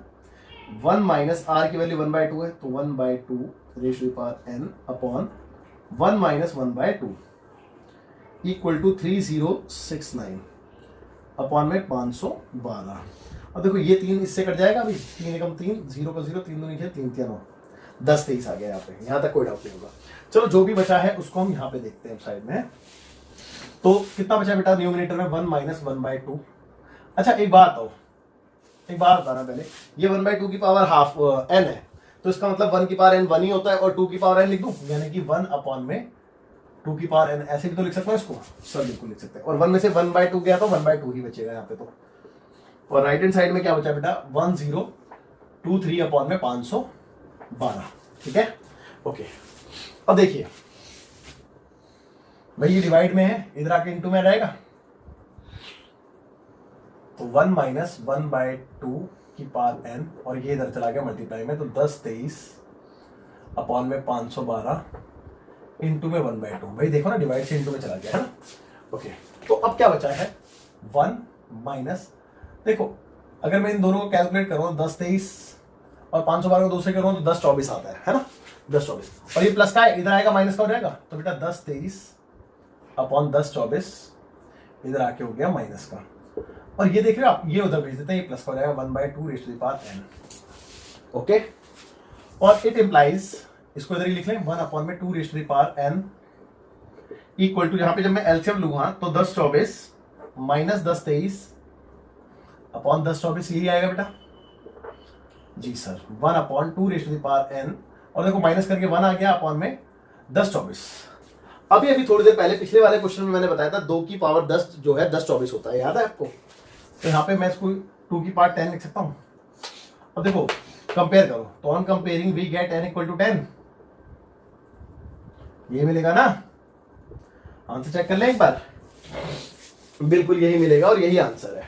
1 - r की वैल्यू 1/2 है, तो 1/2 raise to the power n upon 1 - 1/2 equal to 3069 upon में 512। अब देखो ये 3 इससे कट जाएगा अभी, 3 एकम 3, 0 का 0, 3 2 नीचे 3 3 9, 10 23 आ गया यहाँ पे। यहाँ तक कोई डाउट नहीं होगा। चलो जो भी बचा है उसको हम यहाँ पे देखते हैं साइड में। तो कितना बचा बेटा न्यूमरेटर में 1 - 1/2। अच्छा एक बात बताना पहले, ये 1/2 की पावर हाफ n है, तो इसका मतलब 1 की पावर n 1 ही होता है, और 2 की पावर n लिख दूं, यानी कि 1 अपॉन में 2 की पावर n, ऐसे भी तो लिख सकते हैं इसको, सर बिल्कुल लिख सकते हैं। और 1 में से 1/2 गया तो 1/2 ही बचेगा यहाँ पे। तो और राइट हैंड साइड में क्या बचा बेटा 1023 अपॉन में 512, ठीक है। ओके, अब देखिए भाई ये डिवाइड में है, इधर आके इनटू में आ जाएगा, तो 1 - 1/2 की पावर n, और ये इधर चला गया मल्टीप्लाई में, तो 10 23 अपॉन में 512 इंटू में 1/2। भाई देखो ना डिवाइड से इंटू में चला गया, है ना। ओके, तो अब क्या बचा है 1 माइनस, देखो अगर मैं इन दोनों को कैलकुलेट करूँ 10 23 और 512 को 2 से करूँ तो 10 24 आता है ना, 10 24, और ये प्लस का है, इधर आएगा माइनस का हो जाएगा। तो बेटा 10 23 अपॉन 10 24 इधर आके हो गया माइनस का, और ये देख रहे हो आप, ये उधर भेज देते हैं, ये प्लस का हो जाएगा 1/2 raise to the power n। Okay, और इट इम्प्लाइज, इसको इधर ही लिख लें 1 अपॉन में 2 raise to the power n equal to, यहाँ पे जब मैं एलसीएम लूंगा तो 10 24 माइनस 10 23 अपॉन 10 24 यही आएगा बेटा जी sir, 1 upon 2 raise to the power n, और देखो माइनस करके 1 आ गया अपॉन में 10 24। अभी थोड़ी देर पहले पिछले वाले क्वेश्चन में मैंने बताया था 2 की पावर 10 जो है 10 24 होता है, याद है आपको। तो यहाँ पे मैं इसको 2 की पावर 10 लिख सकता हूँ। अब देखो कंपेयर करो, तो on comparing we get n equal to 10, ये मिलेगा ना। आंसर चेक कर ले एक बार, बिल्कुल यही मिलेगा और यही आंसर है,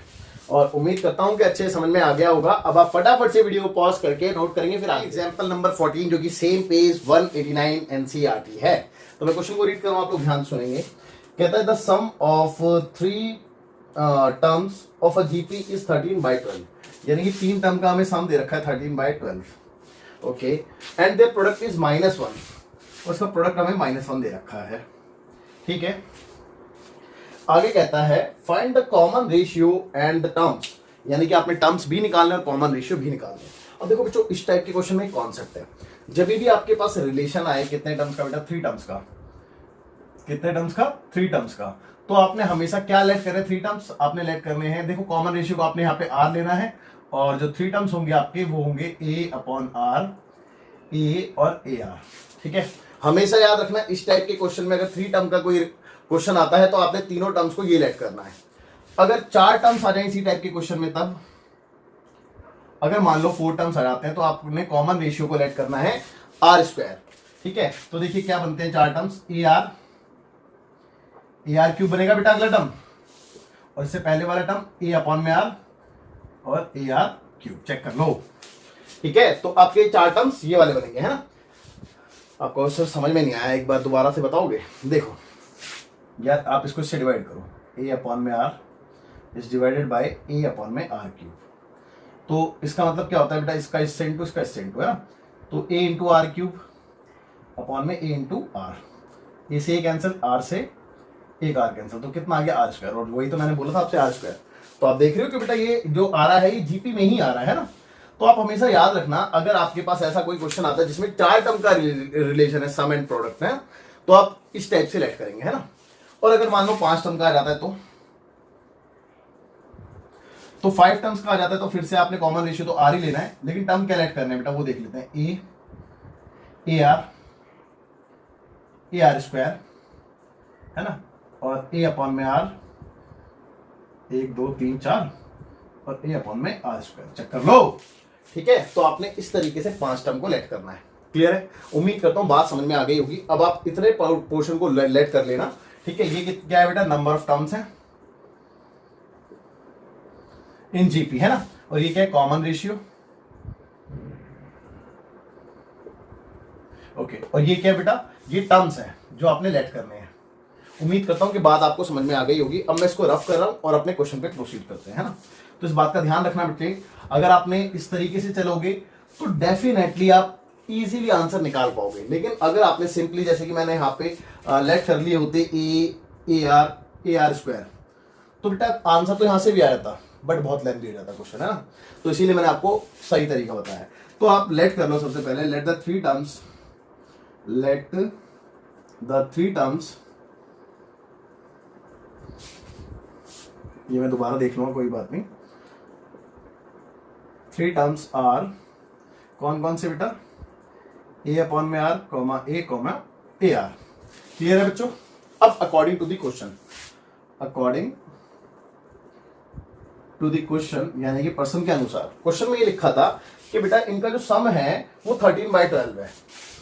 और उम्मीद करता हूं कि अच्छे समझ में आ गया होगा। अब आप फटाफट से वीडियो पॉज करके नोट करेंगे, फिर एग्जांपल नंबर 14 जो कि सेम पेज 189 एनसीईआरटी है। तो मैं क्वेश्चन को रीड करूं, आप लोग ध्यान सुनेंगे। कहता है the sum of 3 terms of a GP is 13/12, यानी कि 3 टर्म का हमें सम दे रखा है 13/12। Okay, and their product is -1, और उसका प्रोडक्ट हमें -1 दे रखा है, ठीक है। आगे कहता है find the common ratio and the terms, यानी कि आपने टर्म्स भी निकालने और कॉमन रेशियो भी निकालने। अब देखो बच्चों इस टाइप के क्वेश्चन में कॉन्सेप्ट है, जब भी आपके पास रिलेशन आए कितने टर्म्स का बेटा, 3 टर्म्स का, कितने टर्म्स का, 3 टर्म्स का, तो आपने हमेशा क्या लेट करें, 3 टर्म्स आपने लेट करने हैं। देखो कॉमन रेशियो को आपने यहाँ पे आर लेना है और जो 3 टर्म्स होंगे आपके वो होंगे ए अपॉन आर, ए और ए आर। ठीक है, हमेशा याद रखना इस टाइप के क्वेश्चन में अगर 3 टर्म का कोई क्वेश्चन आता है तो आपने तीनों टर्म्स को ये लेट करना है। अगर 4 टर्म्स आ जाए इसी टाइप के क्वेश्चन में, तब अगर मान लो 4 टर्म्स आ जाते हैं तो आपने कॉमन रेशियो को लेट करना है आर स्क्वायर। ठीक है, तो देखिए क्या बनते हैं 4 टर्म्स, ए आर क्यूब बनेगा बेटा अगला टर्म, और इससे पहले वाला टर्म ए अपॉन में आर और ए आर क्यूब, चेक कर लो। ठीक है, तो आपके 4 टर्म्स ये वाले बनेंगे, है ना। आपको सर समझ में नहीं आया, एक बार दोबारा से बताओगे। देखो यार आप इसको इससे डिवाइड करो, ए अपॉन में r is divided by a upon में आर क्यूब। तो इसका मतलब क्या होता है बेटा, इसका इससे इंटू इसका इससे इंटू, है ना। तो ए इंटू आर क्यूब अपॉन में ए इंटू आर, ए से ए कैंसिल, आर से एक आर कैंसिल, तो कितना आ गया आर स्क्वायर। और वही तो मैंने बोला था आपसे आर स्क्वायर। तो आप देख रहे हो कि बेटा ये जो आ रहा है ये जीपी में ही आ रहा है ना। तो आप हमेशा याद रखना अगर आपके पास ऐसा कोई क्वेश्चन आता है जिसमें 4 टर्म का रिलेशन है, सम एंड प्रोडक्ट है, तो आप इस टाइप से लेट करेंगे, है ना। और अगर मान लो 5 टर्म का आ जाता है तो 5 टर्म्स का आ जाता है तो फिर से आपने कॉमन रेशियो तो आर ही लेना है, लेकिन टर्म क्या लेट करना है बेटा वो देख लेते हैं। ए आर स्क्वायर, है ना, और ए अपॉन में आर 1 2 3 4 और ए अपॉन में आर स्क्वायर, चेक कर लो। ठीक है, तो आपने इस तरीके से 5 टर्म को लेट करना है। क्लियर है, उम्मीद करता हूं बात समझ में आ गई होगी। अब आप इतने पोर्शन को लेट कर लेना। ठीक है, ये क्या है बेटा, नंबर ऑफ टर्म्स है इन जीपी, है ना। और ये क्या है, कॉमन रेशियो। ओके, और ये क्या है बेटा, ये टर्म्स हैं जो आपने लेट करने हैं। उम्मीद करता हूं कि बात आपको समझ में आ गई होगी। अब मैं इसको रफ कर रहा हूं और अपने क्वेश्चन पे प्रोसीड करते हैं, है ना। तो इस बात का ध्यान रखना बेटे, अगर आपने इस तरीके से चलोगे तो डेफिनेटली आप इजीली आंसर निकाल पाओगे। लेकिन अगर आपने सिंपली जैसे कि मैंने यहाँ पे लेट कर लिए होते ए आर स्क्वायर, तो बेटा आंसर तो यहां से भी आ जाता, बट बहुत लेंथी हो जाता क्वेश्चन, है ना। तो इसीलिए मैंने आपको सही तरीका बताया। तो आप लेट कर लो सबसे पहले, लेट द थ्री टर्म्स, ये मैं दोबारा देख लूंगा कोई बात नहीं। 3 टर्म्स आर, कौन कौन से बेटा, ए अपॉन में R comma A R. Clear है बच्चों। अब अकॉर्डिंग टू द क्वेश्चन यानी कि प्रश्न के अनुसार, क्वेश्चन में ये लिखा था कि बेटा इनका जो सम है वो 13/12 है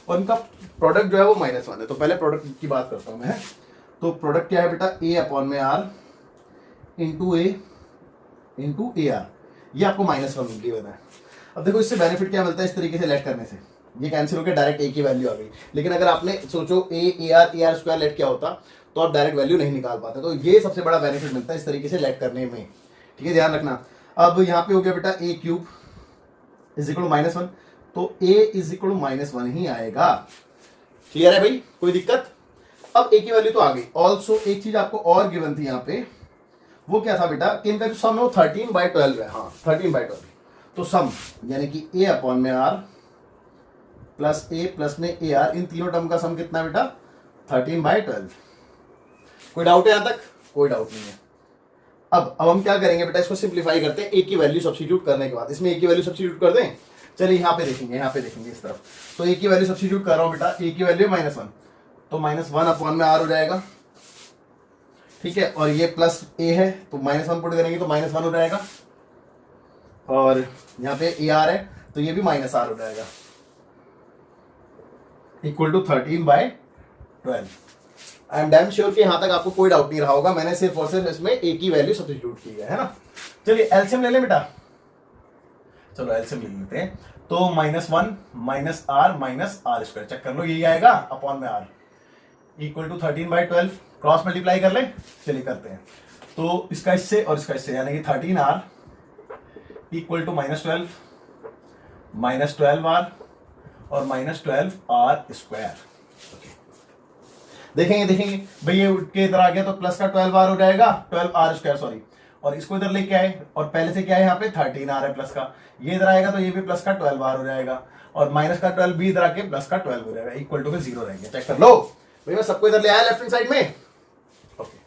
और इनका प्रोडक्ट जो है वो -1 है। तो पहले प्रोडक्ट की बात करता हूं मैं। तो प्रोडक्ट क्या है बेटा, ए अपॉन में आर इंटू ए आर, ये आपको -1 गिवन है। अब देखो इससे बेनिफिट क्या मिलता है, इस तरीके से लेट करने से ये कैंसिल होकर डायरेक्ट ए की वैल्यू आ गई। लेकिन अगर आपने सोचो ए आर स्क्वायर लेट क्या होता तो आप डायरेक्ट वैल्यू नहीं निकाल पाते। तो ये सबसे बड़ा बेनिफिट मिलता है इस तरीके से लेट करने में। ठीक है, ध्यान रखना। अब यहाँ पे हो गया बेटा ए क्यूब इज इक्वल -1, तो ए इज इक्वल -1 ही आएगा। क्लियर है भाई, कोई दिक्कत। अब ए की वैल्यू तो आ गई। ऑल्सो एक चीज आपको और गिवन थी यहाँ पे, वो क्या था बेटा कि इनका जो सम है वो 13/12 है। हाँ 13/12। तो सम यानी कि ए अपॉन में आर प्लस ए प्लस में ए आर, इन तीनों टर्म का सम कितना है बेटा, 13/12। कोई डाउट है यहां तक? कोई डाउट नहीं है। अब हम क्या करेंगे बेटा, इसको सिंप्लीफाई करते हैं। ए की वैल्यू सब्स्टिट्यूट करने के बाद इसमें ए की वैल्यू सब्स्टिट्यूट कर दें। चलिए यहाँ पे देखेंगे इस तरफ। तो ए की वैल्यू सब्स्टिट्यूट कर रहा हूं बेटा, ए की वैल्यू -1, तो -1 अपॉन में आर हो जाएगा। ठीक है, और ये प्लस ए है तो -1 पुट करेंगे तो -1 हो जाएगा, और यहाँ पे ए आर है तो ये भी -r हो जाएगा, equal to 13/12। I am damn sure कि यहां तक आपको कोई डाउट नहीं रहा होगा। मैंने सिर्फ और सिर्फ इसमें ए की वैल्यू सब्स्टिट्यूट की है ना। चलिए एलसीएम ले लें बेटा, चलो एलसीएम ले लेते हैं। तो -1 -r स्क्वायर, चेक कर लो यही आएगा अपॉन में R, equal to 13/12। Cross multiply कर लें, चलिए करते हैं। तो इसका इससे और इसका इससे यानी कि 13r इक्वल टू -12 -12r और -12r स्क्वायर। देखेंगे भाई, ये उठ के इधर आ गया तो प्लस का 12r हो जाएगा, 12r स्क्वायर सॉरी, और इसको इधर लेके आए और पहले से क्या है यहाँ पे 13R है प्लस का, ये इधर आएगा तो ये भी प्लस का 12R हो जाएगा और माइनस का 12 भी इधर आके प्लस का 12 हो जाएगा, इक्वल टू में 0 रहेंगे। चेक कर लो भाई, मैं सबको इधर ले आया लेफ्ट हैंड साइड में। ओके,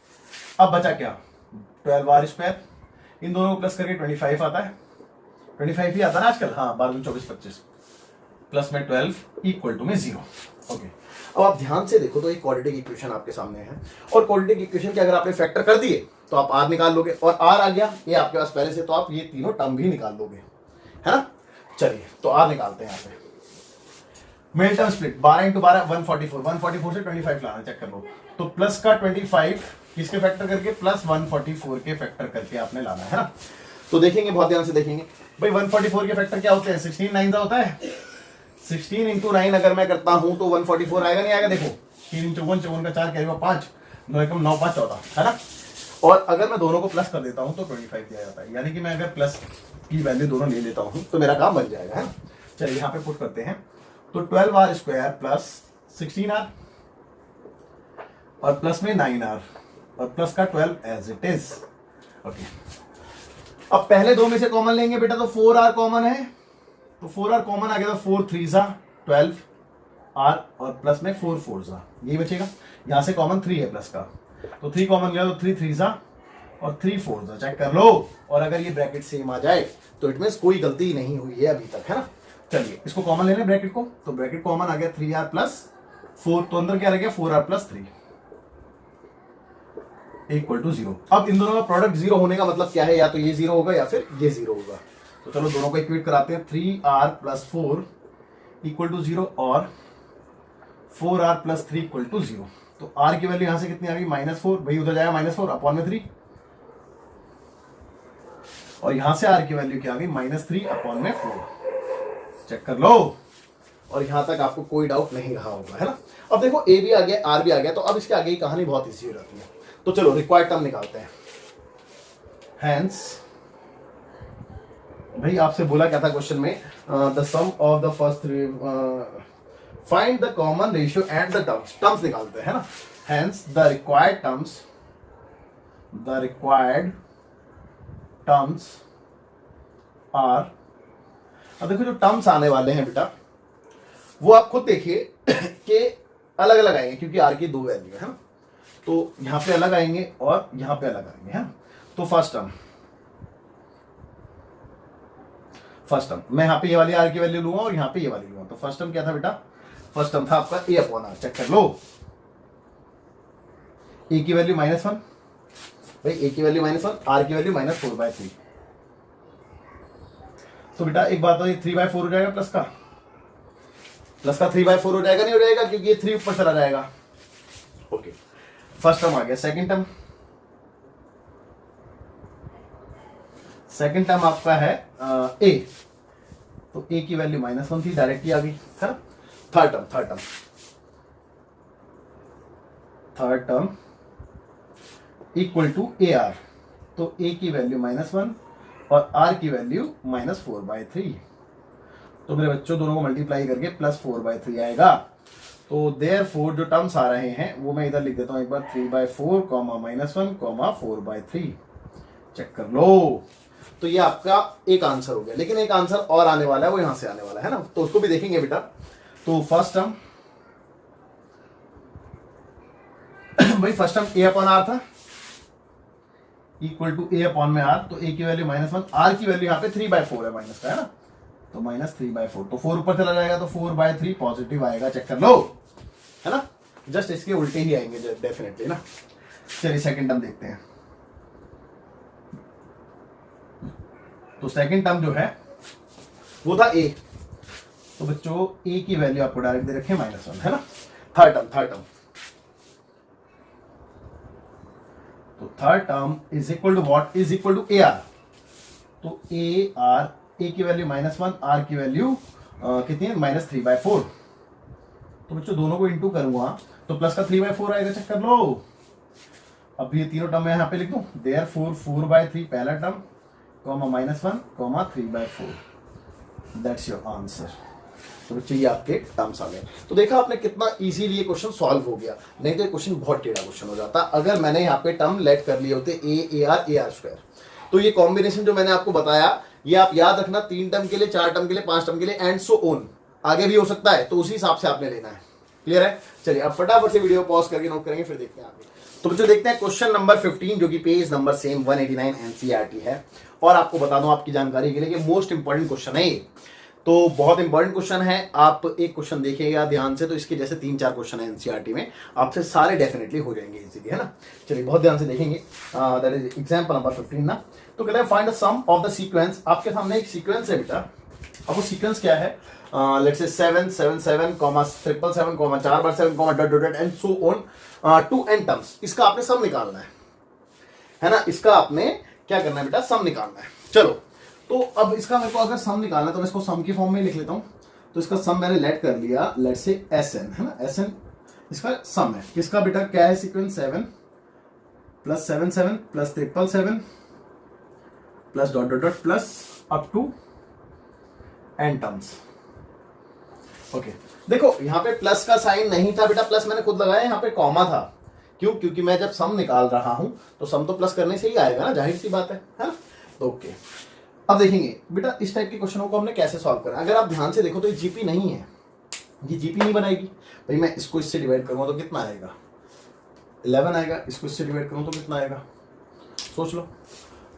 अब बचा क्या 12R स्क्वायर, इन दोनों को प्लस करके 25 आता है, 25 ही आता है ना आजकल, हाँ 12 24 25 प्लस में 12 इक्वल टू में 0। ओके, अब आप ध्यान से देखो तो एक क्वाड्रेटिक इक्वेशन आपके सामने है और क्वाड्रेटिक इक्वेशन के अगर आपने फैक्टर कर दिए तो आप r निकाल लोगे और r आ गया ये आपके पास पहले से, तो आप ये तीनों टर्म भी निकाल लोगे, है ना। चलिए तो r निकालते हैं यहाँ पे। मिडिल टर्म स्प्लिट 12 इंटू 12 144 से 25 लाना, चेक कर लो। तो प्लस का 25 किसके फैक्टर करके, प्लस 144 के फैक्टर करके आपने लाना है ना। तो देखेंगे, बहुत ध्यान से देखेंगे भाई 144 के फैक्टर क्या होते हैं, 16 9 का होता है, 16 इंटू 9 अगर मैं करता हूं तो 144 आएगा नहीं आएगा, देखो 3 इंटू 1 54 का 4 क्या 5 9 एकम 9 5 14, है ना। और अगर मैं दोनों को प्लस कर देता हूं तो 25 दिया जाता है, यानी कि मैं अगर प्लस की वैल्यू दोनों ले लेता हूं तो मेरा काम बन जाएगा, है ना। चलिए यहाँ पे पुट करते हैं, तो 12R स्क्वायर प्लस 16R और प्लस में 9R और प्लस का 12 एज इट इज। ओके, अब पहले दो में से कॉमन लेंगे बेटा, तो 4R कॉमन है, तो 4R कॉमन आ गया, तो 4 3 12R और प्लस में 4 4 यही बचेगा। यहां से कॉमन 3 है प्लस का, तो 3 कॉमन गया, तो 3 3 और 3 4 चेक कर लो। और अगर ये ब्रैकेट सेम आ जाए तो इट मींस कोई गलती नहीं हुई है अभी तक, है ना। चलिए इसको कॉमन ले लें ब्रैकेट को, तो ब्रैकेट कॉमन आ गया 3R प्लस 4, तो अंदर क्या रह गया 4R प्लस 3 इक्वल टू 0। अब इन दोनों का प्रोडक्ट 0 होने का मतलब क्या है, या तो ये 0 होगा या फिर ये 0 होगा। तो चलो दोनों को इक्वेट कराते हैं, 3R प्लस 4 इक्वल टू 0 और 4R प्लस 3 इक्वल टू 0। तो R की वैल्यू यहां से कितनी आ गई -4, भाई उधर जाएगा -4 अपॉन में 3, और यहां से R की वैल्यू क्या आ गई -3 अपॉन में 4। चेक कर लो, और यहां तक आपको कोई डाउट नहीं रहा होगा, है ना। अब देखो A भी आ गया, R भी आ गया, तो अब इसके आगे की कहानी बहुत ईजी हो जाती है। तो चलो रिक्वायर्ड टर्म निकालते हैं। हेंस भाई आपसे बोला क्या था क्वेश्चन में, the sum of the first three, find the common ratio and the terms निकालते हैं ना। Hence the required terms are, अब देखो जो टर्म्स आने वाले हैं बेटा वो आप खुद देखिए कि अलग अलग आएंगे, क्योंकि आर की 2 वैल्यू है ना, तो यहां पे अलग आएंगे और यहां पे अलग आएंगे, है ना। तो फर्स्ट टर्म मैं यहाँ पे ये वाली आर की वैल्यू लूंगा और यहाँ पे ये वाली लूंगा। तो फर्स्ट टर्म क्या था बेटा, फर्स्ट टर्म था आपका a अपॉन आर, चेक कर लो। a की वैल्यू -1, भाई a की वैल्यू -1, r की वैल्यू -4/3। तो बेटा एक बात तो ये 3/4 हो जाएगा, प्लस का 3/4 हो जाएगा, नहीं हो जाएगा, क्योंकि ये 3 ऊपर चला जाएगा। ओके, फर्स्ट टर्म आ गया। सेकंड टर्म आपका है a, तो a की वैल्यू -1 थी, डायरेक्ट ही आ गई, है ना। Third term equal to AR, तो a की वैल्यू -1 और r की वैल्यू -4/3। तो मेरे बच्चों दोनों को मल्टीप्लाई करके +4/3 आएगा। तो देयरफॉर जो टर्म्स आ रहे हैं वो मैं इधर लिख देता हूं एक बार, 3/4 -1 4/3। चेक कर लो, तो ये आपका एक आंसर हो गया, लेकिन एक आंसर और आने वाला है, वो यहां से आने वाला है ना, तो उसको भी देखेंगे बेटा। तो फर्स्ट टर्म भाई first term a upon r था, इक्वल टू a अपॉन में r, तो a की वैल्यू -1, r की वैल्यू यहाँ पे 3/4 है माइनस का, है ना, तो -3/4, तो 4 ऊपर चला जाएगा, तो 4/3 पॉजिटिव आएगा। चेक कर लो, है ना, जस्ट इसके उल्टे ही आएंगे डेफिनेटली ना। चलिए सेकंड टर्म देखते हैं। तो सेकंड टर्म जो है वो था a, तो बच्चों a की वैल्यू आपको डायरेक्ट दे रखे -1, है ना। थर्ड टर्म तो third term is equal to what, is equal to AR, तो a की वैल्यू -1, r की वैल्यू कितनी है -3/4। तो बच्चों दोनों को इंटू करूंगा तो प्लस का 3/4 आएगा। चेक कर लो, अब ये तीनों टर्म मैं यहाँ पे लिख दूं, देयरफॉर 4/3 पहला टर्म, -1, 3/4, दैट्स योर आंसर। तो बच्चे ये आपके टर्म्स आ गए। तो देखा आपने कितना इजीली ये क्वेश्चन सॉल्व हो गया, नहीं तो ये क्वेश्चन बहुत टेढ़ा क्वेश्चन हो जाता अगर मैंने यहाँ पे टर्म लेट कर लिए होते AR AR स्क्वायर। तो ये कॉम्बिनेशन जो मैंने आपको बताया, ये आप याद रखना 3 टर्म के लिए, 4 टर्म के लिए, 5 टर्म के लिए एंड सो ऑन, आगे भी हो सकता है, तो उसी हिसाब से आपने लेना है। क्लियर है? चलिए अब फटाफट से वीडियो पॉज करके नोट करेंगे, फिर देखते हैं आगे। तो बच्चों देखते हैं क्वेश्चन नंबर 15, जो कि पेज नंबर सेम 189 एनसीईआरटी है। और आपको बता दूं आपकी जानकारी के लिए कि मोस्ट इंपॉर्टेंट क्वेश्चन है ये, तो बहुत इंपॉर्टेंट क्वेश्शन है। आप एक क्वेश्चन देखिएगा ध्यान से, तो इसके जैसे 3-4 क्वेश्चन है एनसीईआरटी में, आपसे सारे डेफिनेटली हो जाएंगे इजीली, है ना। चलिए बहुत ध्यान से देखेंगे। दैट इज एग्जांपल नंबर 15 ना। तो कहते हैं find the sum of the sequence. आपके सामने एक सीक्वेंस है बेटा, अब वो सीक्वेंस क्या है, लेट्स से 7 7 7 7 7 4 बार 7 dot dot and so on to N terms. इसका आपने सम निकालना है ना। इसका आपने क्या करना है बेटा, सम निकालना है। चलो तो अब इसका मेरे को अगर सम निकालना है तो मैं इसको सम की फॉर्म में लिख लेता हूं। तो इसका सम मैंने लेट कर लिया, लेट से एसएन, है ना। एसएन इसका सम है। किसका बेटा, क्या है sequence 7 plus 7 7 plus 7 7 plus dot dot dot plus up to N terms. Okay देखो यहाँ पे प्लस का साइन नहीं था बेटा, प्लस मैंने खुद लगाया, यहाँ पे कॉमा था। क्यों? क्योंकि मैं जब सम निकाल रहा हूं तो सम तो प्लस करने से ही आएगा ना, जाहिर सी बात है ना। तो ओके अब देखेंगे बेटा इस टाइप के क्वेश्चनों को हमने कैसे सॉल्व करना। अगर आप ध्यान से देखो तो ये जीपी नहीं है, ये जीपी नहीं बनाएगी भाई। मैं इसको इससे डिवाइड करूंगा तो कितना आएगा, 11 आएगा। इसको इससे डिवाइड करूं तो कितना आएगा, सोच लो।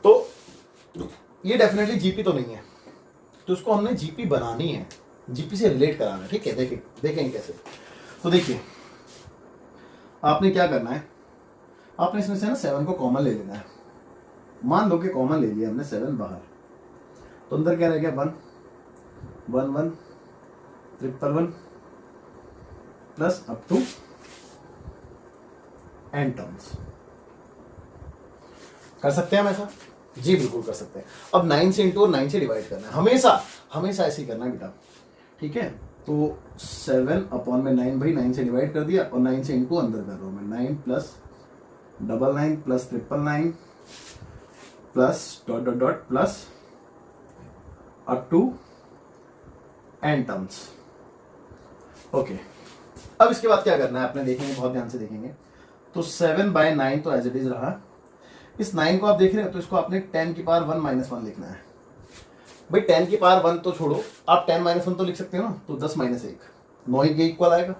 तो ये डेफिनेटली जीपी तो नहीं है, तो उसको हमने जीपी बनानी है, जीपी से रिलेट कराना है। ठीक है, देखेंगे कैसे। तो देखिए आपने क्या करना है, आपने इसमें से ना 7 को कॉमन ले लेना है। मान लो कि कॉमन ले लिया हमने 7 बाहर, तो अंदर क्या रह गया 1 1 1 1 1 plus up to N terms. कर सकते हैं हम ऐसा? जी बिल्कुल कर सकते हैं। अब 9 से इंटू और 9 से डिवाइड करना है, हमेशा ऐसे ही करना है बेटा। ठीक है, तो 7 अपॉन में 9 भाई 9 से डिवाइड कर दिया और 9 से इंटू अंदर कर रहा हूं मैं। 9 plus 99 plus 999 plus dot dot dot plus up to N terms. Okay अब इसके बाद क्या करना है आपने, देखेंगे बहुत ध्यान से देखेंगे। तो 7/9 तो एज इट इज रहा। इस 9 को आप देख रहे हो तो इसको आपने 10 की पावर 1 - 1 लिखना है भाई। 10 की पावर 1 तो छोड़ो, आप 10 - 1 तो लिख सकते हो ना। तो 10 - 1 9 के इक्वल आएगा।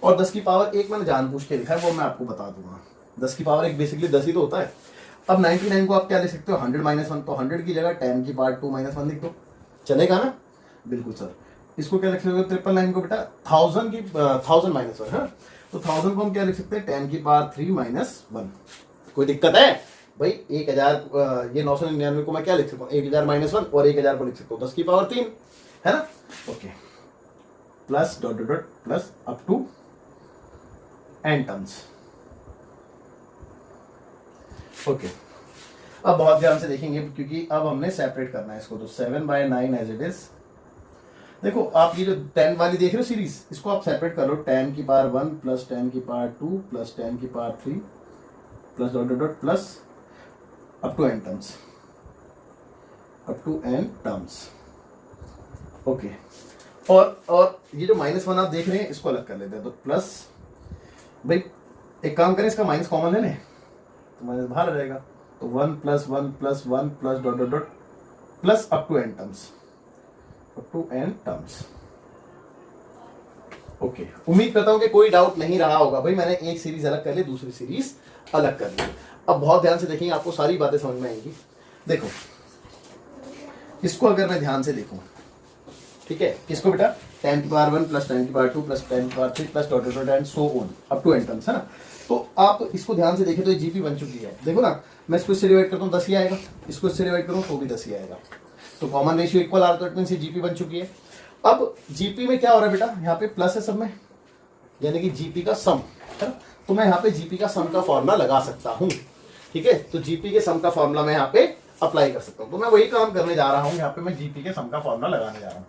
और 10 की पावर 1 मैंने जानबूझ के लिखा है, वो मैं आपको बता दूंगा। 10 की पावर 1 बेसिकली 10 ही तो होता है। अब 99 को आप क्या लिख सकते हो, 100 - 1, तो 100 की जगह 10 की पावर 2 - 1 लिख दो, चलेगा ना। बिल्कुल सर। इसको क्या लिख सकते हो, 999 को बेटा 1000 - 1 है। तो 1000 को हम क्या लिख सकते हैं, 10 की पावर 3 - 1। कोई दिक्कत है भाई? 1000 ये 999 को मैं क्या लिख सकता हूँ, 1000 - 1 और 1000 को लिख सकता हूँ 10 की पावर 3, है ना। Okay plus dot dot dot plus up to N terms. Okay अब बहुत ध्यान से देखेंगे क्योंकि अब हमने सेपरेट करना है इसको। तो 7/9 एज इट इज। देखो आप ये जो 10 वाली देख रहे हो सीरीज, इसको आप सेपरेट कर लो। 10 की पावर 1 प्लस 10 की पावर 2 प्लस 10 की power 3 plus dot dot dot plus up to N terms. Okay और ये जो -1 आप देख रहे हैं इसको अलग कर लेते हैं। तो प्लस भाई एक काम करें, इसका माइनस कॉमन ले लें तो माइनस बाहर आ जाएगा। तो 1 + 1 + 1 plus dot dot dot plus up to N terms. Okay उम्मीद करता हूं कि कोई डाउट नहीं रहा होगा भाई। मैंने एक सीरीज अलग कर ली, दूसरी सीरीज अलग कर ली। अब बहुत ध्यान से देखेंगे, आपको सारी बातें समझ में आएंगी। देखो इसको अगर मैं ध्यान से देखूं, ठीक है, किसको बेटा, 10 की पावर 1 प्लस 10 की पावर 2 प्लस 10 की power 3 plus dot dot and so on up to N terms, है ना। तो आप इसको ध्यान से देखें तो ये जीपी बन चुकी है। देखो ना, मैं इसको इससे डिवाइड करता हूँ 10 ही आएगा, इसको इससे डिवाइड करूँ तो भी 10 ही आएगा। तो कॉमन रेशियो इक्वल आ रहा है, तो इट मींस ये जीपी बन चुकी है। अब जीपी में क्या हो रहा है बेटा, यहाँ पे प्लस है सब में, यानी कि जीपी का सम है ना। तो मैं यहाँ पे जीपी का सम का फॉर्मूला लगा सकता हूँ। ठीक है, तो जीपी के सम का फॉर्मूला मैं यहाँ पे अप्लाई कर सकता हूँ। तो मैं वही काम करने जा रहा हूँ, यहाँ पे मैं जीपी के सम का फॉर्मूला लगाने जा रहा हूँ।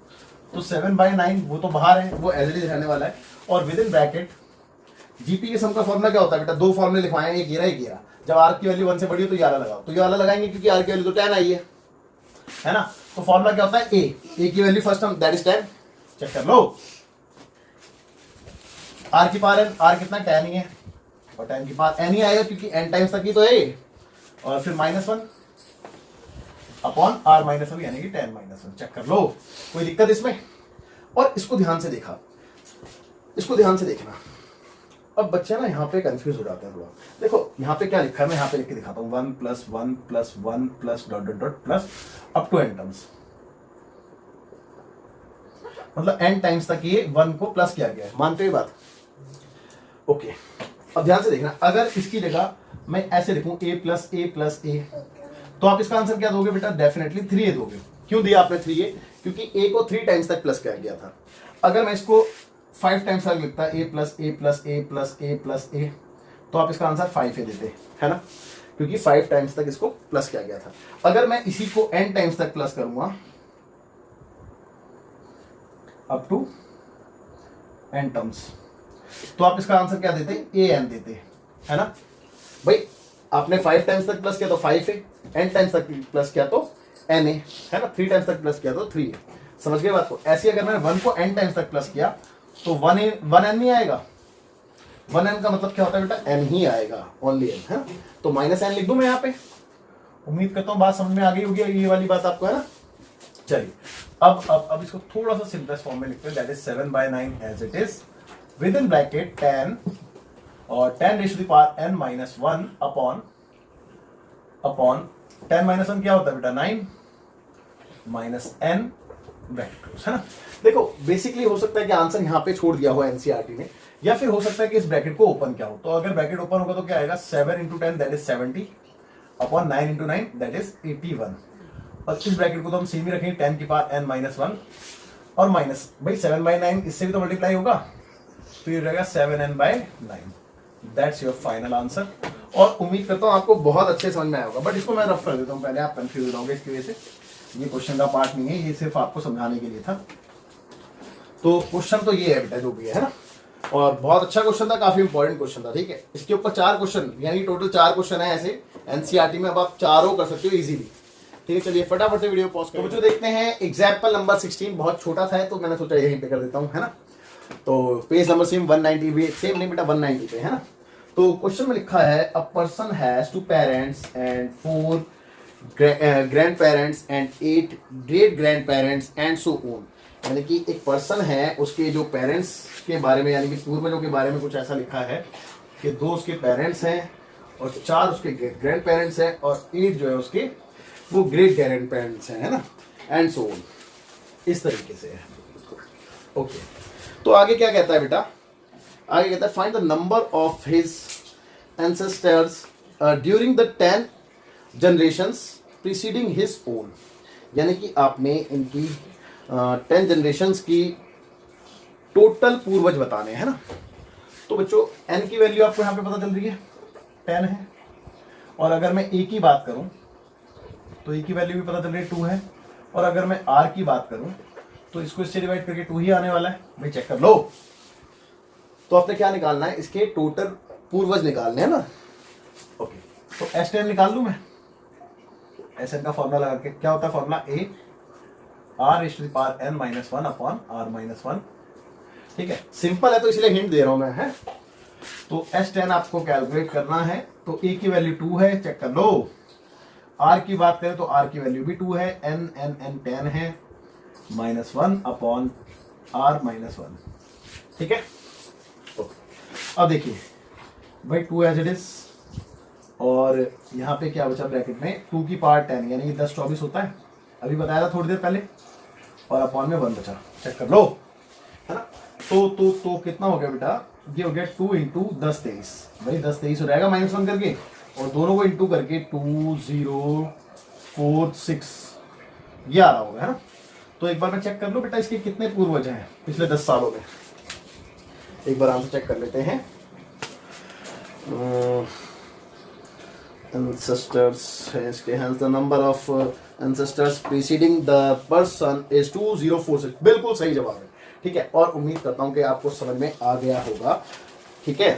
तो 7/9 वो तो बाहर है, वो एज इट इज रहने वाला है। और विद इन ब्रैकेट जीपी के सम का फॉर्मूला क्या होता है बेटा, 2 फॉर्मूले लिखवाए, एक ये रहा। जब आर की वैल्यू 1 से बड़ी हो तो ये वाला लगाओ, तो ये वाला लगाएंगे क्योंकि आर की वैल्यू तो 10 आई है ना। तो फॉर्मूला क्या होता है, ए की value first term that is 10, check कर लो। आर की पावर एन, आर कितना 10 ही है, और 10 की पावर एन ही आएगा क्योंकि एन टाइम्स तक ही तो है। और फिर -1 अपॉन आर माइनस वन यानी कि टेन माइनस वन। चेक कर लो, कोई दिक्कत इसमें? और इसको ध्यान से देखा, इसको ध्यान से देखना। अब बच्चे ना यहाँ पे कंफ्यूज हो जाते हैं थोड़ा। देखो यहाँ पे क्या लिखा है, मैं यहाँ पे लिख के दिखाता हूँ, 1 + 1 + 1 + dot dot dot plus up to n terms, मतलब n टाइम्स तक ये 1 को प्लस किया गया है। मानते हो बात? ओके, अब ध्यान से देखना, अगर इसकी जगह मैं ऐसे लिखूं a + a, तो आप इसका आंसर क्या दोगे बेटा? डेफिनेटली 3a दोगे। क्यों दिया आपने 3a? क्योंकि a को 3 टाइम्स तक प्लस किया गया था। अगर मैं इसको 5 टाइम्स तक लिखता a + a + a + a + a, तो आप इसका आंसर 5a देते, है ना, क्योंकि 5 टाइम्स तक इसको प्लस किया गया था। अगर मैं इसी को n टाइम्स तक प्लस करूंगा अप टू n टर्म्स, तो आप इसका आंसर क्या देते? an देते, है ना भाई। आपने 5 टाइम्स तक प्लस किया तो 5a, n टाइम्स तक प्लस किया तो na, है ना, 3 टाइम्स तक प्लस किया तो 3a। समझ गए बात को? ऐसे अगर मैंने 1 को n टाइम्स तक प्लस किया तो 1n नहीं आएगा। 1n का मतलब क्या होता है बेटा? n ही आएगा, ओनली n, है ना। तो -n लिख दूं मैं यहाँ पे। उम्मीद करता हूँ बात समझ में आ गई होगी, ये वाली बात आपको, है ना। चलिए अब इसको थोड़ा सा सिंपलेस्ट फॉर्म में लिखते हैं, that is 7/9 as it is within bracket 10 और 10⁻n - 1 अपॉन 10 - 1 क्या होता है बेटा? 9 -n ब्रैकेट क्लोज, है ना। देखो बेसिकली हो सकता है कि आंसर यहाँ पे छोड़ दिया हो एनसीईआरटी ने, या फिर हो सकता है कि इस ब्रैकेट को ओपन किया हो। तो अगर ब्रैकेट ओपन होगा तो क्या आएगा? 7 × 10 that is 70 upon 9 × 9 that is 81। और इस ब्रैकेट को तो हम सेम ही रखेंगे, 10⁻n - 1 और माइनस भाई 7/9 इससे भी तो मल्टीप्लाई होगा, तो ये रहेगा 7n/9। That's your final answer. और उम्मीद करता हूँ आपको बहुत अच्छे समझ में आया होगा, बट इसको मैं रफ कर देता हूँ पहले, आप कंफ्यूज हो जाओगे इसकी वजह से। ये क्वेश्चन का पार्ट नहीं है, ये सिर्फ आपको समझाने के लिए था। तो क्वेश्चन तो ये है बेटा जो भी है ना, और बहुत अच्छा क्वेश्चन था, काफी इंपॉर्टेंट क्वेश्चन था, ठीक है। इसके ऊपर 4 क्वेश्चन, यानी टोटल 4 क्वेश्चन है ऐसे एनसीईआरटी में। अब आप चारों कर सकते हो इजीली, ठीक है। चलिए फटाफट से वीडियो पॉज करो। तो जो देखते हैं एग्जाम्पल नंबर 16, बहुत छोटा सा है तो मैंने सोचा यहीं पे कर देता हूँ, है ना। तो पेज नंबर सेम 190 भी सेम नहीं बेटा, 190 पे, है ना। तो क्वेश्चन में लिखा है a person has 2 parents and 4 grand parents and 8 great grand parents and so on. यानी कि एक पर्सन है, उसके जो पेरेंट्स के बारे में यानी कि पूर्वजों के बारे में कुछ ऐसा लिखा है कि 2 उसके पेरेंट्स हैं और 4 उसके ग्रैंड पेरेंट्स हैं और 8 जो है उसके वो ग्रेट ग्रैंड पेरेंट्स हैं, है ना, एंड सो ऑन। इस तरीके से है। ओके, तो आगे क्या कहता है बेटा? आगे कहता है find the number of his ancestors during the 10 generations preceding his own. यानी कि आपने इनकी 10 जनरेशंस की टोटल पूर्वज बताने हैं ना। तो बच्चों n की वैल्यू आपको यहाँ पे पता चल रही है 10 है, और अगर मैं a की बात करूं तो a की वैल्यू भी पता चल रही है 2 है, और अगर मैं r की बात करूं तो इसको इससे डिवाइड करके 2 ही आने वाला है। भाई चेक कर लो। तो आपने क्या निकालना है? इसके टोटल पूर्वज निकालने हैं ना। ओके, तो S10 निकाल लूं मैं। Sn का फॉर्मूला लगा के क्या होता है? Formula a r⁻n - 1 upon r - 1। ठीक है, सिंपल है तो इसलिए हिंट दे रहा हूं मैं, है। तो S10 आपको कैलकुलेट करना है, तो a की वैल्यू 2 है, चेक कर लो। r की बात करें तो r की वैल्यू भी 2 है, n 10 है, -1 अपॉन r - 1। ठीक है, अब देखिए भाई 2 एज इट इज, और यहाँ पे क्या बचा ब्रैकेट में? 2 की पावर 10 यानी कि 10 24 होता है, अभी बताया था थोड़ी देर पहले, और अपॉन में 1 बचा। चेक कर लो, है ना। तो कितना हो गया बेटा? ये हो गया 2 × 10 23। भाई 10 23 हो जाएगा -1 करके, और दोनों को इंटू करके 2 0 4 6 ये आ रहा होगा, है ना। तो एक बार मैं चेक कर लो बेटा इसके कितने पूर्वज हैं पिछले 10 सालों में। एक बार आंसर चेक कर लेते हैं। ancestors है इसके, hence the number of ancestors preceding the person is 2046। बिल्कुल सही जवाब है, ठीक है। और उम्मीद करता हूं कि आपको समझ में आ गया होगा, ठीक है।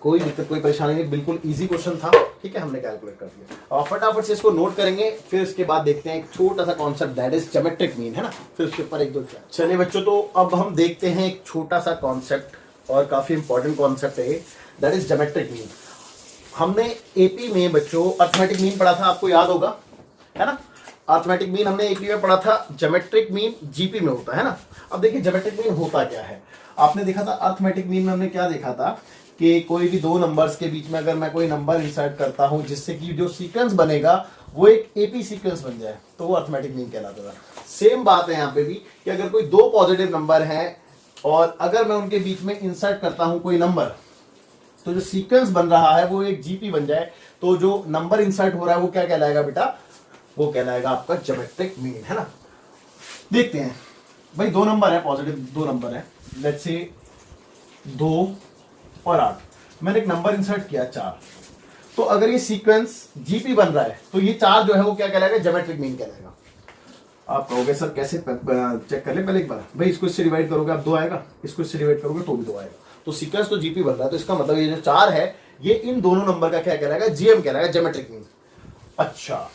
कोई दिक्कत कोई परेशानी नहीं, बिल्कुल इजी क्वेश्चन था, ठीक है। हमने कैलकुलेट कर दिया और फटाफट से इसको नोट करेंगे, फिर इसके बाद देखते हैं एक छोटा सा concept, that is geometric mean, है ना। फिर उसके ऊपर 1 2 4। चलिए बच्चों, तो अब हम देखते हैं एक छोटा सा कॉन्सेप्ट, और काफी इंपॉर्टेंट कॉन्सेप्ट है, दैट इज ज्योमेट्रिक मीन। हमने एपी में बच्चों अर्थमेटिक मीन पढ़ा था, आपको याद होगा, है ना। अर्थमेटिक मीन हमने एक में पढ़ा था, ज्योमेट्रिक मीन जीपी में होता है ना। अब देखिए ज्योमेट्रिक मीन होता क्या है। आपने देखा था अर्थमेटिक मीन में हमने क्या देखा था कि कोई भी दो नंबर्स के बीच में अगर मैं कोई नंबर इंसर्ट करता हूं जिससे कि जो सीक्वेंस बनेगा वो एक एपी सीक्वेंस बन जाए तो वो अर्थमेटिक मीन कहलाता था। सेम बात है यहाँ पे भी कि अगर कोई दो पॉजिटिव नंबर हैं और अगर मैं उनके बीच में इंसर्ट करता हूं कोई नंबर तो जो सीक्वेंस बन रहा है वो एक जीपी बन जाए तो जो नंबर इंसर्ट हो रहा है वो क्या कहलाएगा बेटा, वो कहलाएगा आपका ज्योमेट्रिक मीन, है ना। देखते हैं भाई, दो नंबर है, पॉजिटिव दो नंबर है, लेट्स से 2 और 8। मैंने एक नंबर इंसर्ट किया 4, तो अगर ये सीक्वेंस जीपी बन रहा है तो ये 4 जो है वो क्या कहलाएगा, ज्योमेट्रिक मीन कहलाएगा। आप कहोगे सर कैसे, चेक कर ले पहले एक बार। भाई इसको इससे डिवाइड करोगे आप 2 आएगा, इसको इससे डिवाइड करोगे तो भी 2 आएगा, तो सीक्वेंस तो जीपी बन रहा है, तो इसका मतलब ये जो 4 है ये इन दोनों नंबर का क्या कहलाएगा, जीएम कहलाएगा, ज्योमेट्रिक मीन। अच्छा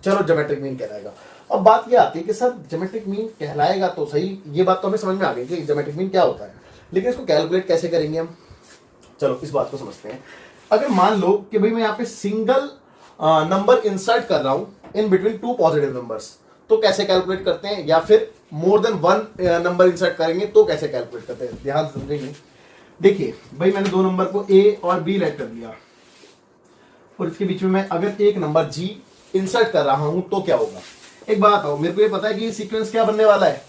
चलो ज्योमेट्रिक मीन कहलाएगा। अब बात ये आती है कि सर ज्योमेट्रिक मीन कहलाएगा तो सही, ये बात तो हमें समझ में आ गई कि ज्योमेट्रिक मीन क्या होता है, लेकिन इसको कैलकुलेट कैसे करेंगे हम। चलो इस बात को समझते हैं। अगर मान लो कि भाई मैं यहाँ पे सिंगल नंबर इंसर्ट कर रहा हूं इन बिटवीन 2 पॉजिटिव नंबर्स, तो कैसे कैलकुलेट करते हैं, या फिर मोर देन 1 नंबर इंसर्ट करेंगे तो कैसे कैलकुलेट करते हैं, ध्यान से समझेंगे। देखिए भाई मैंने 2 नंबर को ए और बी लेट कर दिया और इसके बीच में मैं अगर एक नंबर जी इंसर्ट कर रहा हूं तो क्या होगा। एक बात हो, मेरे को ये पता है कि ये सीक्वेंस क्या बनने वाला है,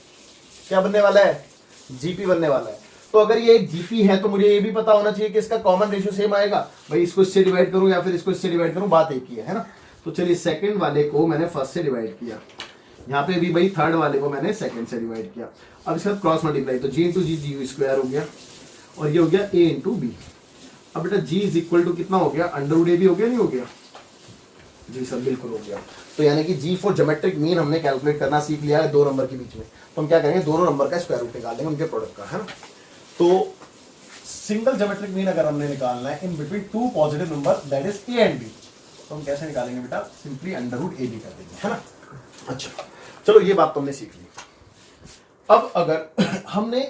क्या बनने वाला है, जीपी बनने वाला है। तो अगर ये एक जीपी है तो मुझे ये भी पता होना चाहिए कि इसका कॉमन रेशियो सेम आएगा। भाई इसको इससे डिवाइड करूं या फिर इसको इससे डिवाइड करूं, बात एक ही है ना। तो चलिए सेकंड वाले को मैंने फर्स्ट से डिवाइड किया, यहाँ पे भी भाई थर्ड वाले को मैंने सेकंड से डिवाइड किया। अब इसका क्रॉस मल्टीप्लाई, तो जी इंटू जी जी स्क्वायर हो गया और ये हो गया ए इंटू बी। अब बेटा जी इज इक्वल टू कितना हो गया, अंडर रूट ए भी हो गया, नहीं हो गया जी सर, बिल्कुल हो गया। तो यानी कि जी फॉर ज्योमेट्रिक मीन हमने कैलकुलेट करना सीख लिया है 2 नंबर के बीच में। तो हम क्या करेंगे, दोनों नंबर का स्क्वायर रूट निकाल लेंगे उनके प्रोडक्ट का, है ना। तो सिंगल ज्योमेट्रिक मीन अगर हमने निकालना है in between 2 positive number that is A and B, तो हम कैसे निकालेंगे बेटा, simply under root A B कर देंगे, है ना। अच्छा चलो ये बात तो हमने सीख ली। अब अगर हमने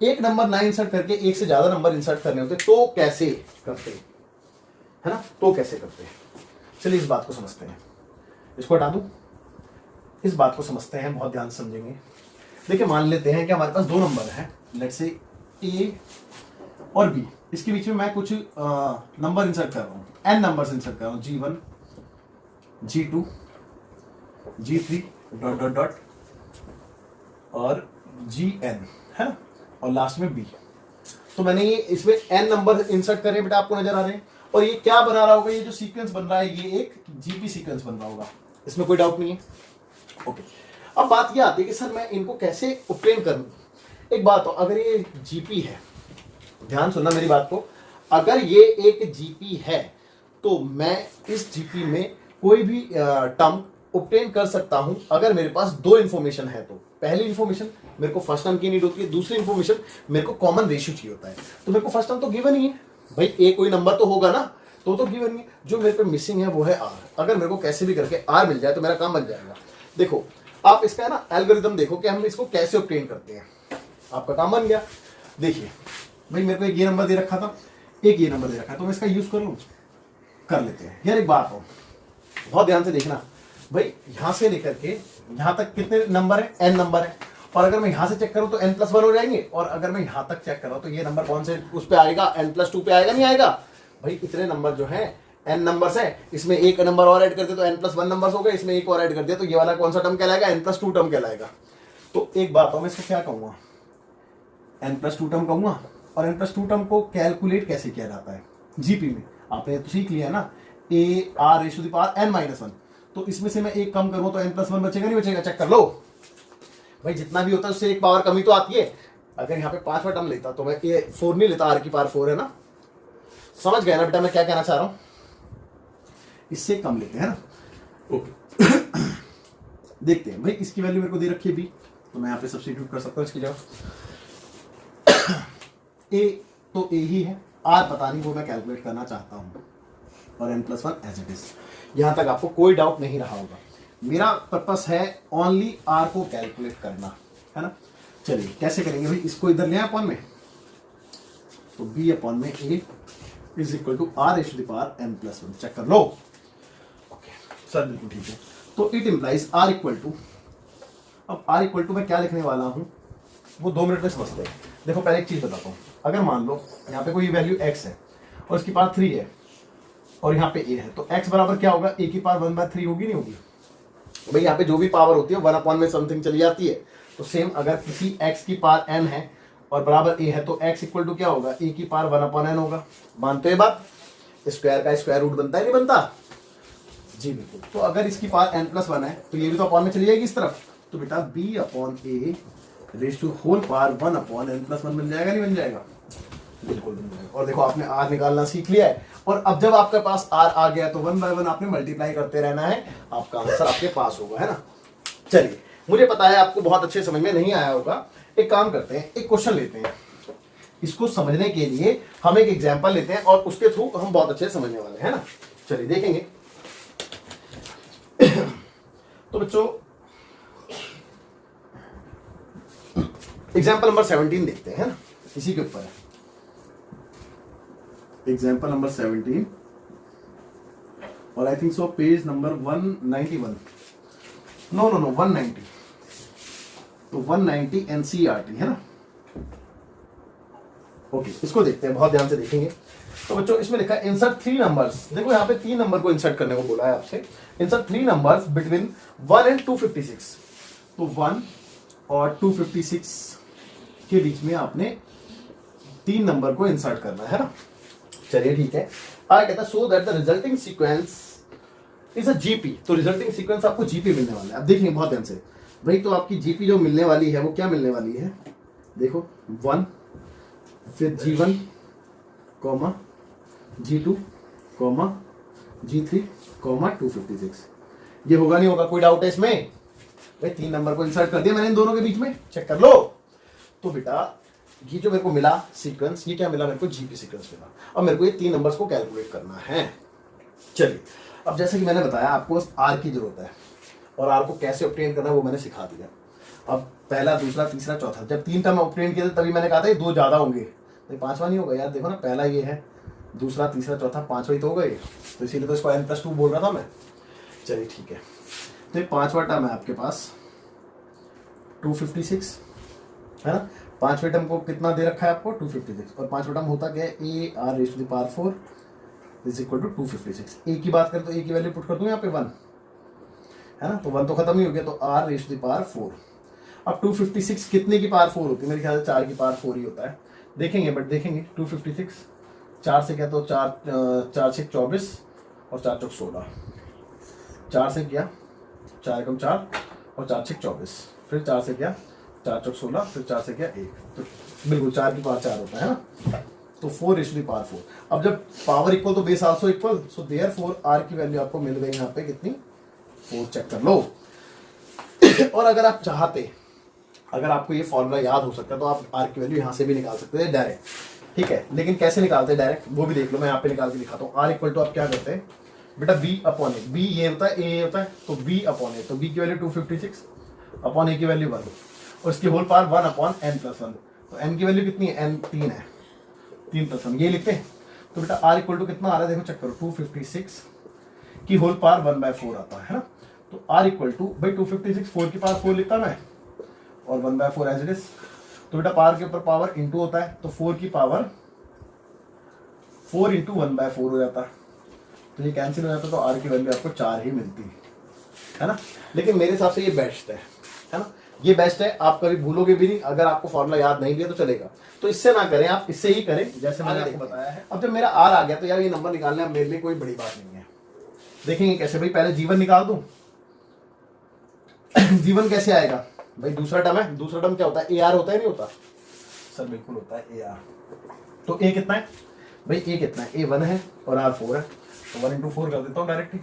एक नंबर ना इंसर्ट करके एक से ज्यादा नंबर इंसर्ट करने होते तो कैसे करते, है ना, तो कैसे करते हैं। चलिए इस बात को समझते हैं, इसको हटा दूं, इस बात को समझते हैं, बहुत ध्यान से समझेंगे। देखिए मान लेते हैं कि हमारे पास 2 नंबर हैं, लेट्स से ए और बी, इसके बीच में मैं कुछ नंबर इंसर्ट कर रहा हूं, n नंबर्स इंसर्ट कर रहा हूं, G1 G2 G3 dot dot dot और Gn, है ना, और लास्ट में B। तो मैंने ये इसमें n नंबर इंसर्ट करे बेटा, आपको नजर आ रहे हैं, और ये क्या बना रहा होगा, ये जो सीक्वेंस बन रहा है ये एक जीपी सीक्वेंस बन रहा होगा, इसमें कोई डाउट नहीं है। ओके अब बात ये आती है कि सर मैं इनको कैसे ऑब्टेन करूं। एक बात हो, अगर ये जीपी है, ध्यान सुनना मेरी बात को, अगर ये एक जीपी है तो मैं इस जीपी में कोई भी टर्म ऑब्टेन कर सकता हूं अगर मेरे पास 2 इंफॉर्मेशन है। तो पहली इंफॉर्मेशन मेरे को फर्स्ट टर्म की नीड होती है, दूसरी इंफॉर्मेशन मेरे को कॉमन रेशियो चाहिए होता है। तो मेरे को फर्स्ट टर्म तो गिवन ही है भाई, ए कोई नंबर तो होगा ना, तो गिवन ही है। जो मेरे पे मिसिंग है वो है आर, अगर मेरे को कैसे भी करके आर मिल जाए तो मेरा काम बन जाएगा। देखो आप इसका ना एल्गोरिथम देखो कि हम इसको कैसे ऑब्टेन करते हैं, आपका काम बन गया। देखिए भाई मेरे को एक ये नंबर दे रखा था, एक ये नंबर दे रखा है, तो मैं इसका यूज कर लूं, कर लेते हैं। यार एक बात हो, बहुत ध्यान से देखना भाई, यहां से लेकर के यहां तक कितने नंबर है, n नंबर है, और अगर मैं यहां से चेक करूं तो n+1 हो जाएंगे, और अगर मैं यहां तक चेक कर रहा हूं तो ये नंबर कौन से उस पे आएगा, n+2 पे आएगा, नहीं आएगा। भाई इतने नंबर जो है n नंबर्स है, इसमें एक नंबर और ऐड कर दिया तो n+1 नंबर्स हो गए, इसमें एक और ऐड कर दिया तो ये वाला कौन सा टर्म कहलाएगा, n+2 टर्म कहलाएगा। तो एक बात हो, मैं इसको क्या कहूंगा, n+2 टर्म कहूंगा। और n+2 टर्म को कैलकुलेट कैसे किया जाता है जीपी में, आपने तो सीख लिया ना, AR⁻n-1। तो इसमें से मैं एक कम करूं तो n+1 बचेगा, नहीं बचेगा, चेक कर लो भाई। जितना भी होता है उससे एक पावर कमी तो आती है। अगर यहाँ पे 5वां टर्म लेता तो मैं ये 4 नहीं लेता, r⁴ है ना, समझ गए ना बेटा मैं क्या कहना चाह रहा हूं, इससे कम लेते हैं ना। ओके देखते हैं भाई, इसकी वैल्यू मेरे को दे रखी है b, तो मैं यहाँ पे सब्स्टिट्यूट कर सकता हूँ इसकी जगह। a तो a ही है, r पता नहीं, वो मैं कैलकुलेट करना चाहता हूँ, और n+1 एज इट इज। यहां तक आपको कोई डाउट नहीं रहा होगा। मेरा पर्पस है ओनली r को कैलकुलेट करना, है ना। चलिए कैसे करेंगे भाई, इसको इधर ले अपॉन में, तो b अपॉन में a is equal to r⁻n+1, check कर लो। ओके सर बिल्कुल ठीक है। तो तो it implies R equal to, अब आर इक्वल टू मैं क्या लिखने वाला हूं वो 2 मिनट में समझते हैं। देखो पहले एक चीज बताता हूं, अगर मान लो यहाँ पे कोई वैल्यू x है और इसकी पावर 3 है और यहाँ पे a है, तो x बराबर क्या होगा, a की पावर 1/3 होगी नहीं होगी। भाई यहाँ पे जो भी पावर होती है 1 में समथिंग चली जाती है। तो सेम अगर किसी x की पावर n है और बराबर a है तो x इक्वल टू क्या होगा, a की पावर 1/n होगा। मानते हो बात, स्क्वायर का स्क्वायर रूट बनता है नहीं बनता जी, बिल्कुल। तो अगर इसकी पावर n+1 है तो ये भी तो अपॉन में चली जाएगी इस तरफ, तो बेटा b/a raise to whole power 1/n+1 बन जाएगा नहीं बन जाएगा, बिल्कुल बन जाएगा। और देखो आपने r निकालना सीख लिया है, और अब जब आपके पास r आ गया तो 1/1 आपने मल्टीप्लाई करते रहना है, आपका आंसर आपके पास होगा, है ना। चलिए, मुझे पता है आपको बहुत अच्छे समझ में नहीं आया होगा, एक काम करते हैं, एक क्वेश्चन लेते हैं, इसको समझने के लिए हम एक एग्जाम्पल लेते हैं और उसके थ्रू हम बहुत अच्छे समझने वाले हैं, है ना। चलिए देखेंगे। तो बच्चों एग्जाम्पल नंबर 17 देखते हैं, है ना, इसी के ऊपर है एग्जाम्पल नंबर 17 और I think so page number 191, no 190, तो 190 एनसीईआरटी है ना। ओके, इसको देखते हैं, बहुत ध्यान से देखेंगे। तो बच्चों इसमें लिखा है इंसर्ट 3 नंबर्स, देखो यहाँ पे 3 नंबर को इंसर्ट करने को बोला है आपसे। इंसर्ट 3 नंबर्स बिटवीन 1 and 256, तो 1 और 256 के बीच में आपने 3 नंबर को इंसर्ट करना है ना। चलिए ठीक है, आगे कहता है so that the resulting sequence is a GP, तो रिजल्टिंग सीक्वेंस आपको जीपी मिलने वाला है। अब देखिए बहुत ध्यान से भाई, तो आपकी जीपी जो मिलने वाली है वो क्या मिलने वाली है, देखो 1 फिर G1 comma G2 comma G3 comma 256, ये होगा नहीं होगा, कोई डाउट है इसमें भाई। 3 नंबर को इंसर्ट कर दिया मैंने इन दोनों के बीच में, चेक कर लो। तो बेटा ये जो मेरे को मिला सीक्वेंस, ये क्या मिला मेरे को, जीपी सीक्वेंस मिला। अब मेरे को ये 3 नंबर्स को कैलकुलेट करना है। चलिए, अब जैसे कि मैंने बताया आपको आर की जरूरत है और आर को कैसे ऑब्टेन करना है वो मैंने सिखा दिया। अब पहला, दूसरा, तीसरा, चौथा, जब 3 टर्म ऑब्टेन किए तभी मैंने कहा था ये 2 ज्यादा होंगे, तो 5वां नहीं होगा यार। देखो ना, पहला ये है, दूसरा, तीसरा, चौथा, 5वां ही तो होगा ये, तो इसीलिए तो इसको n+2 बोल रहा था मैं। चलिए ठीक है, तो ये 5वां टर्म है आपके पास 256, है ना। 5वें टर्म को कितना दे रखा है आपको, 256, और 5वां टर्म होता क्या है, a r raised to the power 4 is equal to 256। a की बात करें तो a की वैल्यू पुट कर दूं यहाँ पे 1, है ना, तो 1 तो खत्म ही हो गया, तो r raised to the power 4। अब 256 कितने की पावर 4 होती है, मेरे ख्याल से 4 की पावर 4 ही होता है, देखेंगे बट देखेंगे। 256 4 से क्या, तो 4 से 24 और 4 चौक 16, 4 से क्या 4 एकम 4 और 4 से 24, फिर 4 से क्या 4 चौक 16, फिर 4 से क्या 1, तो बिल्कुल 4 की पावर 4 होता है ना। तो 4 raised to the power 4। अब जब पावर इक्वल तो base also equal, so therefore R की वैल्यू आपको मिल गई यहाँ पे कितनी, 4, चेक कर लो। और अगर आप चाहते, अगर आपको ये फॉर्मूला याद हो सकता है तो आप आर की वैल्यू यहाँ से भी निकाल सकते हैं डायरेक्ट, ठीक है। लेकिन कैसे निकालते हैं डायरेक्ट वो भी देख लो, मैं यहाँ पे निकाल के दिखाता हूँ। आर इक्वल टू आप क्या करते हैं बेटा, b/a, b ये होता है, a ये होता है, तो b/a, तो b की वैल्यू 256 अपॉन a की वैल्यू 1 और इसकी होल पावर 1/n+1, तो n की वैल्यू कितनी है, n 3 है, 3+1 ये लिखते हैं। तो बेटा r इक्वल टू कितना आ रहा है, देखो चेक करो, 256 की होल पावर 1/4 आता है ना। तो r इक्वल टू भाई 256 4 की पावर 4 लिखता मैं और 1/4 एज इट इज, तो बेटा पावर के ऊपर पावर इंटू होता है, तो 4 की पावर 4 इंटू 1/4 हो जाता है, तो ये कैंसिल हो जाता है, तो r की वैल्यू आपको 4 ही मिलती है ना। लेकिन मेरे हिसाब से ये बेस्ट है ना, ये बेस्ट है, आप कभी भूलोगे भी नहीं। अगर आपको फॉर्मूला याद नहीं दिया तो चलेगा, तो इससे ना करें, आप इससे ही करें जैसे मैंने आपको बताया है। अब जब मेरा आर आ गया तो यार ये नंबर निकालना मेरे लिए कोई बड़ी बात नहीं है। देखेंगे कैसे भाई, पहले G1 निकाल दूं। G1 कैसे आएगा भाई, दूसरा टर्म है, दूसरा टर्म क्या होता है, AR होता है नहीं होता सर, बिल्कुल होता है AR। तो A कितना है भाई, A कितना है, A 1 है और R 4 है, तो 1 × 4 कर देता हूँ डायरेक्टली,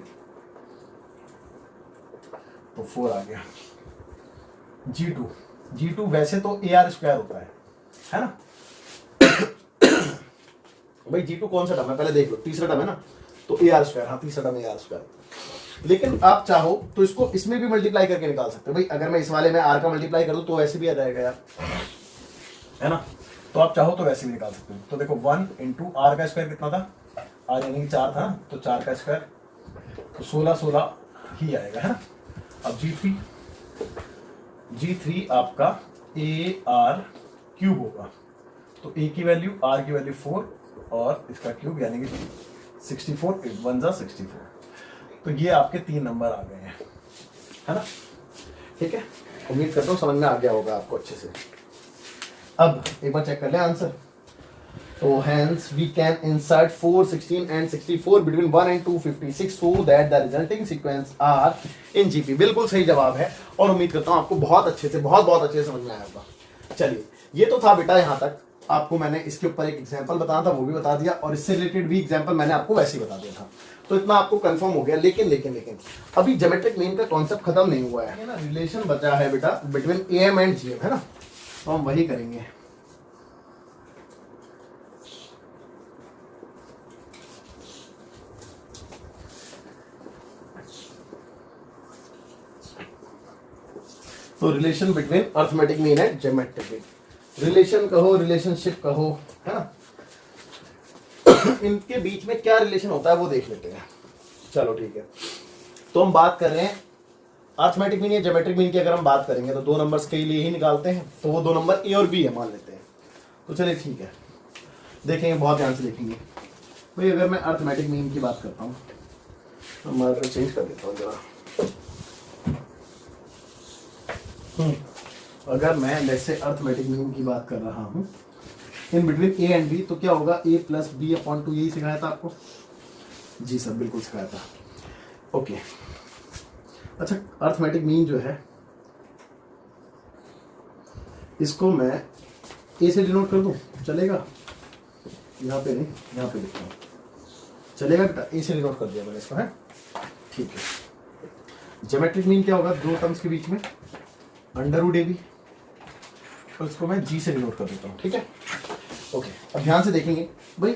तो 4 आ गया। G2 वैसे तो AR² होता है ना। भाई G2 कौन सा टर्म है पहले देख लो, तीसरा टर्म है ना, तो AR², हाँ तीसरा टर्म AR²। लेकिन आप चाहो तो इसको इसमें भी मल्टीप्लाई करके निकाल सकते हो भाई। अगर मैं इस वाले में R का मल्टीप्लाई कर दूं तो वैसे भी आ जाएगा यार, है ना। तो आप चाहो तो वैसे भी निकाल सकते हो। तो देखो 1 × R का स्क्वायर कितना था, R यानी कि 4 था, तो 4 का स्क्वायर, तो 16 ही आएगा, है ना। अब G3 आपका AR³ होगा, तो A की वैल्यू, R की वैल्यू 4 और इसका क्यूब यानी कि 64, 8 1 जा 64। तो ये आपके 3 नंबर आ गए हैं, है ना। ठीक है, उम्मीद करता हूँ समझ में आ गया होगा आपको अच्छे से। अब एक बार चेक कर ले आंसर। तो hence we can insert 4, 16 and 64 between 1 and 256 so that the resulting sequence are in GP। बिल्कुल सही जवाब है और उम्मीद करता हूँ आपको बहुत अच्छे से, बहुत अच्छे से समझ में आया होगा। चलिए, ये तो था बेटा यहाँ तक। आपको मैंने इसके ऊपर एक एग्जांपल बताया था, वो भी बता दिया, और इससे रिलेटेड भी एग्जांपल मैंने आपको वैसे ही बता दिया था, तो इतना आपको कंफर्म हो गया। लेकिन अभी ज्योमेट्रिक मीन का कॉन्सेप्ट खत्म नहीं हुआ है ना, रिलेशन बचा है बेटा बिटवीन AM एंड GM, है ना, तो हम वही करेंगे। तो relation between arithmetic mean and geometric mean, relation कहो, रिलेशनशिप कहो, है ना, इनके बीच में क्या रिलेशन होता है वो देख लेते हैं। चलो ठीक है, तो हम बात कर रहे हैं अर्थमेटिक मीन या ज्योमेट्रिक मीन की। अगर हम बात करेंगे तो 2 नंबर्स के लिए ही निकालते हैं, तो वो 2 नंबर A और B है मान लेते हैं। तो चलिए ठीक है, देखेंगे, बहुत ध्यान से देखेंगे भाई। अगर मैं अर्थमेटिक मीन की बात करता हूँ तो मार्कर चेंज कर देता हूँ जरा। अगर मैं जैसे अर्थमेटिक मीन की बात कर रहा हूँ in between A and B, तो क्या होगा, A + B/2, यही सिखाया था आपको। जी सर, बिल्कुल सिखाया था। ओके, अच्छा, अर्थमेटिक मीन जो है इसको मैं A से डिनोट कर दूं, चलेगा? यहाँ पे नहीं, यहाँ पे लिखता हूँ, चलेगा बेटा? A से डिनोट कर दिया मैंने इसको, है ठीक है। ज्योमेट्रिक मीन क्या होगा, 2 टर्म्स के बीच में √AB, और इसको मैं G से डिनोट कर देता हूँ, ठीक है। ओके, अब ध्यान से देखेंगे भाई,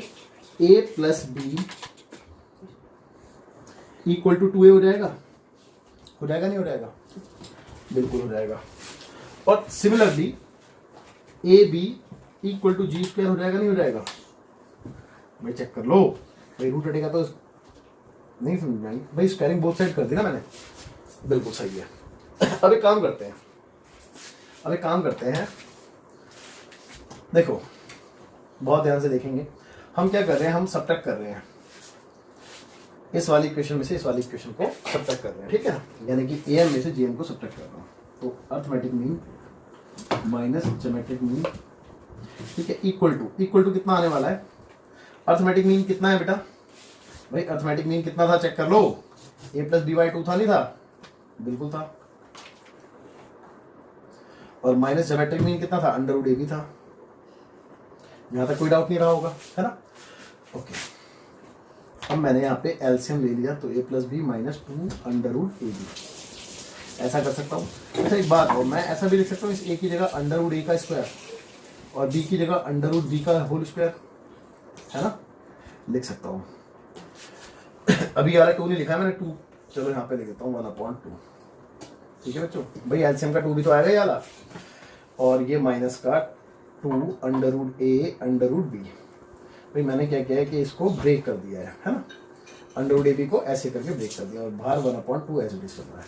A + B = 2A हो जाएगा, नहीं हो जाएगा? बिल्कुल हो जाएगा। और सिमिलरली AB = G² हो जाएगा, नहीं हो जाएगा? भाई चेक कर लो भाई, रूट हटेगा तो नहीं समझ में आई भाई, स्क्वायरिंग बोथ साइड कर दी ना मैंने, बिल्कुल सही है। अब एक काम करते हैं, देखो बहुत ध्यान से देखेंगे, हम क्या कर रहे हैं, हम सब्ट्रैक्ट कर रहे हैं, इस वाली इक्वेशन में से इस वाली इक्वेशन को सब्ट्रैक्ट कर रहे हैं, ठीक है ना, यानी कि AM में से GM को सब्ट्रैक्ट कर रहा हूँ। तो arithmetic mean minus geometric mean, ठीक है, इक्वल टू कितना आने वाला है, अर्थमेटिक मीन कितना है बेटा भाई, अर्थमेटिक मीन कितना था चेक कर लो, A + B/2 था, नहीं था? बिल्कुल था। और माइनस ज्योमेट्रिक मीन कितना था, √AB था। यहां तक कोई डाउट नहीं रहा होगा, है ना। ओके, अब मैंने यहाँ पे एलसीएम ले लिया, तो A + B - 2 √AB ऐसा कर सकता हूँ। अच्छा एक बात हो, मैं ऐसा भी लिख सकता हूँ, इस A की जगह √A का स्क्वायर और B की जगह √B का होल स्क्वायर, है ना, लिख सकता हूँ। अभी वाला 2 नहीं लिखा है मैंने, 2 चलो यहाँ पे लिख देता हूँ 1/2, ठीक है बच्चों। भाई एलसीएम का 2 भी तो आएगा ये वाला, और ये माइनस का 2 √A √B। भाई मैंने क्या किया है कि इसको ब्रेक कर दिया है ना, √AB को ऐसे करके ब्रेक कर दिया, और बाहर 1/2 ऐसे डिस कर रहा है।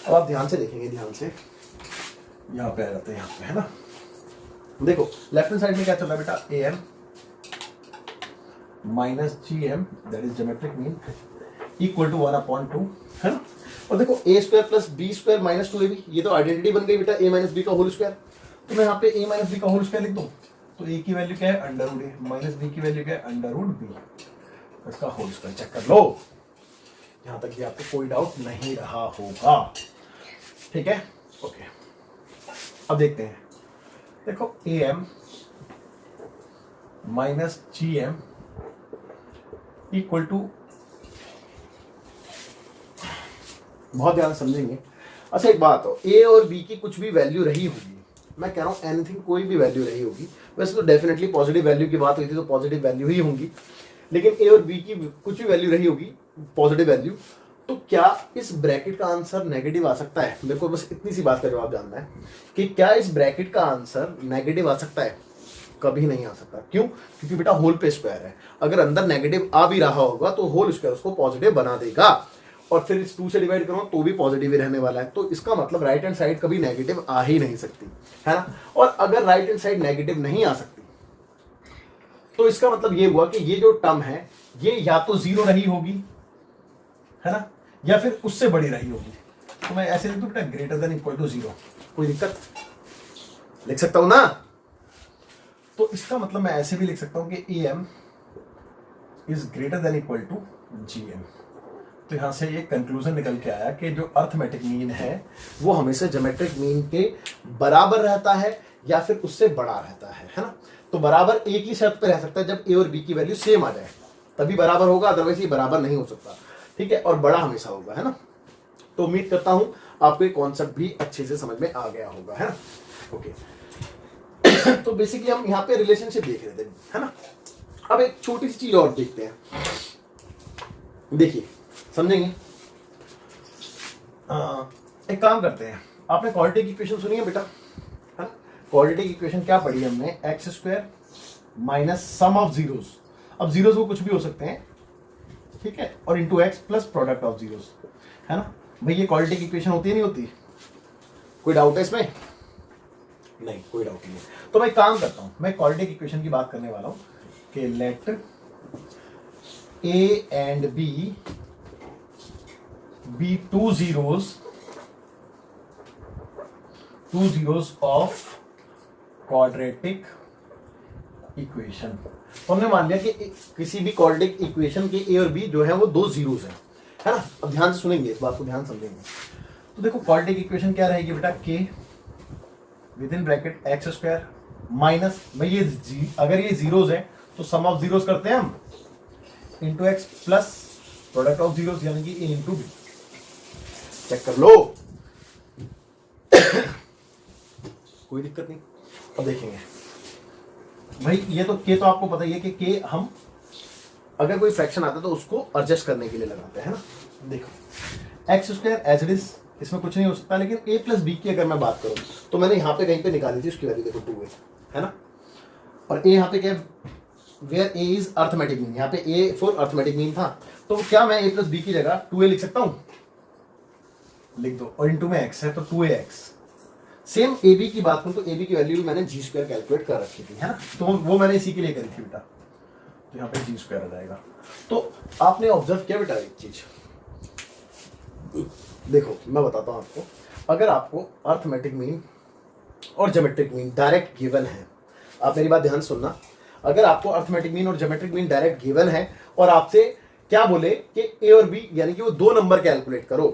अब आप ध्यान से देखेंगे, ध्यान से यहाँ पे आ जाते हैं, यहाँ पे, है ना। देखो लेफ्ट हैंड साइड में क्या चल रहा है बेटा, AM - GM that is geometric mean = 1/2, है ना। और देखो A² + B² - 2AB, ये तो आइडेंटिटी बन गई बेटा, A - B का होल स्क्वायर। तो मैं यहाँ पे A - B का होल स्क्वायर लिख दूँ, तो A की वैल्यू क्या है, √A, - B की वैल्यू क्या है, √B, इसका होल स्क्वायर चेक कर लो। यहाँ तक भी आपको कोई डाउट नहीं रहा होगा, ठीक है। ओके, अब देखते हैं, देखो AM - GM = बहुत ध्यान समझेंगे। अच्छा एक बात हो, A और B की कुछ भी वैल्यू रही होगी, मैं कह रहा हूँ एनीथिंग, कोई भी वैल्यू रही होगी, वैसे तो डेफिनेटली पॉजिटिव वैल्यू की बात हुई थी तो पॉजिटिव वैल्यू ही होंगी, लेकिन A और B की कुछ भी वैल्यू रही होगी पॉजिटिव वैल्यू, तो क्या इस ब्रैकेट का आंसर नेगेटिव आ सकता है? मेरे को बस इतनी सी बात का जवाब जानना है कि क्या इस ब्रैकेट का आंसर नेगेटिव आ सकता है? कभी नहीं आ सकता। क्यों? क्योंकि बेटा होल पे स्क्वायर है, अगर अंदर नेगेटिव आ भी रहा होगा तो होल स्क्वायर उसको पॉजिटिव बना देगा। और फिर इस 2 से डिवाइड करूँ तो भी पॉजिटिव ही रहने वाला है। तो इसका मतलब राइट हैंड साइड कभी नेगेटिव आ ही नहीं सकती, है ना। और अगर राइट हैंड साइड नेगेटिव नहीं आ सकती तो इसका मतलब ये हुआ कि ये जो टर्म है ये या तो 0 रही होगी, है ना, या फिर उससे बड़ी रही होगी। तो मैं ऐसे लिख दूं बेटा ग्रेटर देन इक्वल टू 0, कोई दिक्कत, लिख सकता हूं ना। तो इसका मतलब मैं ऐसे भी लिख सकता हूं कि AM is greater than equal to GM। तो यहां से ये कंक्लूजन निकल के आया कि जो अर्थमेटिक मीन है वो हमेशा ज्योमेट्रिक मीन के बराबर रहता है या फिर उससे बड़ा रहता है ना। तो बराबर एक ही शर्त पे रह सकता है, जब A और B की वैल्यू सेम आ जाए तभी बराबर होगा, अदरवाइज ये बराबर नहीं हो सकता, ठीक है। और बड़ा हमेशा होगा, है ना। तो उम्मीद करता हूं आपको ये कॉन्सेप्ट भी अच्छे से समझ में आ गया होगा, है ना। ओके तो बेसिकली हम यहाँ पे रिलेशनशिप देख रहे थे, है ना। अब एक छोटी सी चीज और देखते हैं, देखिए समझेंगे। एक काम करते हैं, आपने क्वाड्रेटिक इक्वेशन सुनी है बेटा, है ना। क्वाड्रेटिक इक्वेशन क्या पढ़ी है हमने, x² minus sum of zeros. अब जीरोस वो कुछ भी हो सकते हैं, ठीक है, और into x plus product of zeros, है ना। भाई ये क्वाड्रेटिक इक्वेशन होती है नहीं होती, कोई डाउट है इसमें? नहीं, कोई डाउट नहीं है। तो मैं काम करता हूं, मैं क्वाड्रेटिक इक्वेशन की बात करने वाला हूं कि let A and B be two zeros of quadratic equation. तो हमने मान लिया कि किसी भी क्वाड्रेटिक इक्वेशन के A और B जो है वो दो जीरोस हैं, है ना। अब ध्यान से सुनेंगे, इस बात को ध्यान समझेंगे। तो देखो क्वाड्रेटिक इक्वेशन क्या रहेगी बेटा, K with in bracket x² minus, भाई ये अगर ये जीरोस है तो सम ऑफ जीरोस करते हैं हम, into x plus product of zeros यानी कि A इंटू B। चेक कर लो कोई दिक्कत नहीं। अब देखेंगे भाई, ये तो K तो आपको पता ही है कि K हम अगर कोई फ्रैक्शन आता है तो उसको एडजस्ट करने के लिए लगाते हैं ना। देखो x² एज इट इज, इसमें कुछ नहीं हो सकता, लेकिन A प्लस B की अगर मैं बात करूं तो मैंने यहाँ पे कहीं पे निकाली थी, उसकी वैल्यू देखो 2 है ना। और A यहाँ पे क्या, where A is arithmetic mean, यहाँ पे A फॉर अर्थमेटिक मीन था, तो क्या मैं A प्लस B की जगह 2A लिख सकता हूँ, लिख दो, और इंटू में x है तो 2ax। सेम AB की बात करूं तो AB की वैल्यू भी मैंने g² कैलकुलेट कर रखी थी, है ना। तो वो मैंने इसी के लिए करी थी बेटा, तो यहाँ पे g² आ जाएगा। तो आपने ऑब्जर्व किया बेटा एक चीज, देखो मैं बताता हूं आपको, अगर आपको अर्थमेटिक मीन और ज्योमेट्रिक मीन डायरेक्ट गिवन है, आप मेरी बात ध्यान सुनना, अगर आपको अर्थमेटिक मीन और ज्योमेट्रिक मीन डायरेक्ट गिवन है और आपसे क्या बोले कि A और B यानी कि वो दो नंबर कैलकुलेट करो,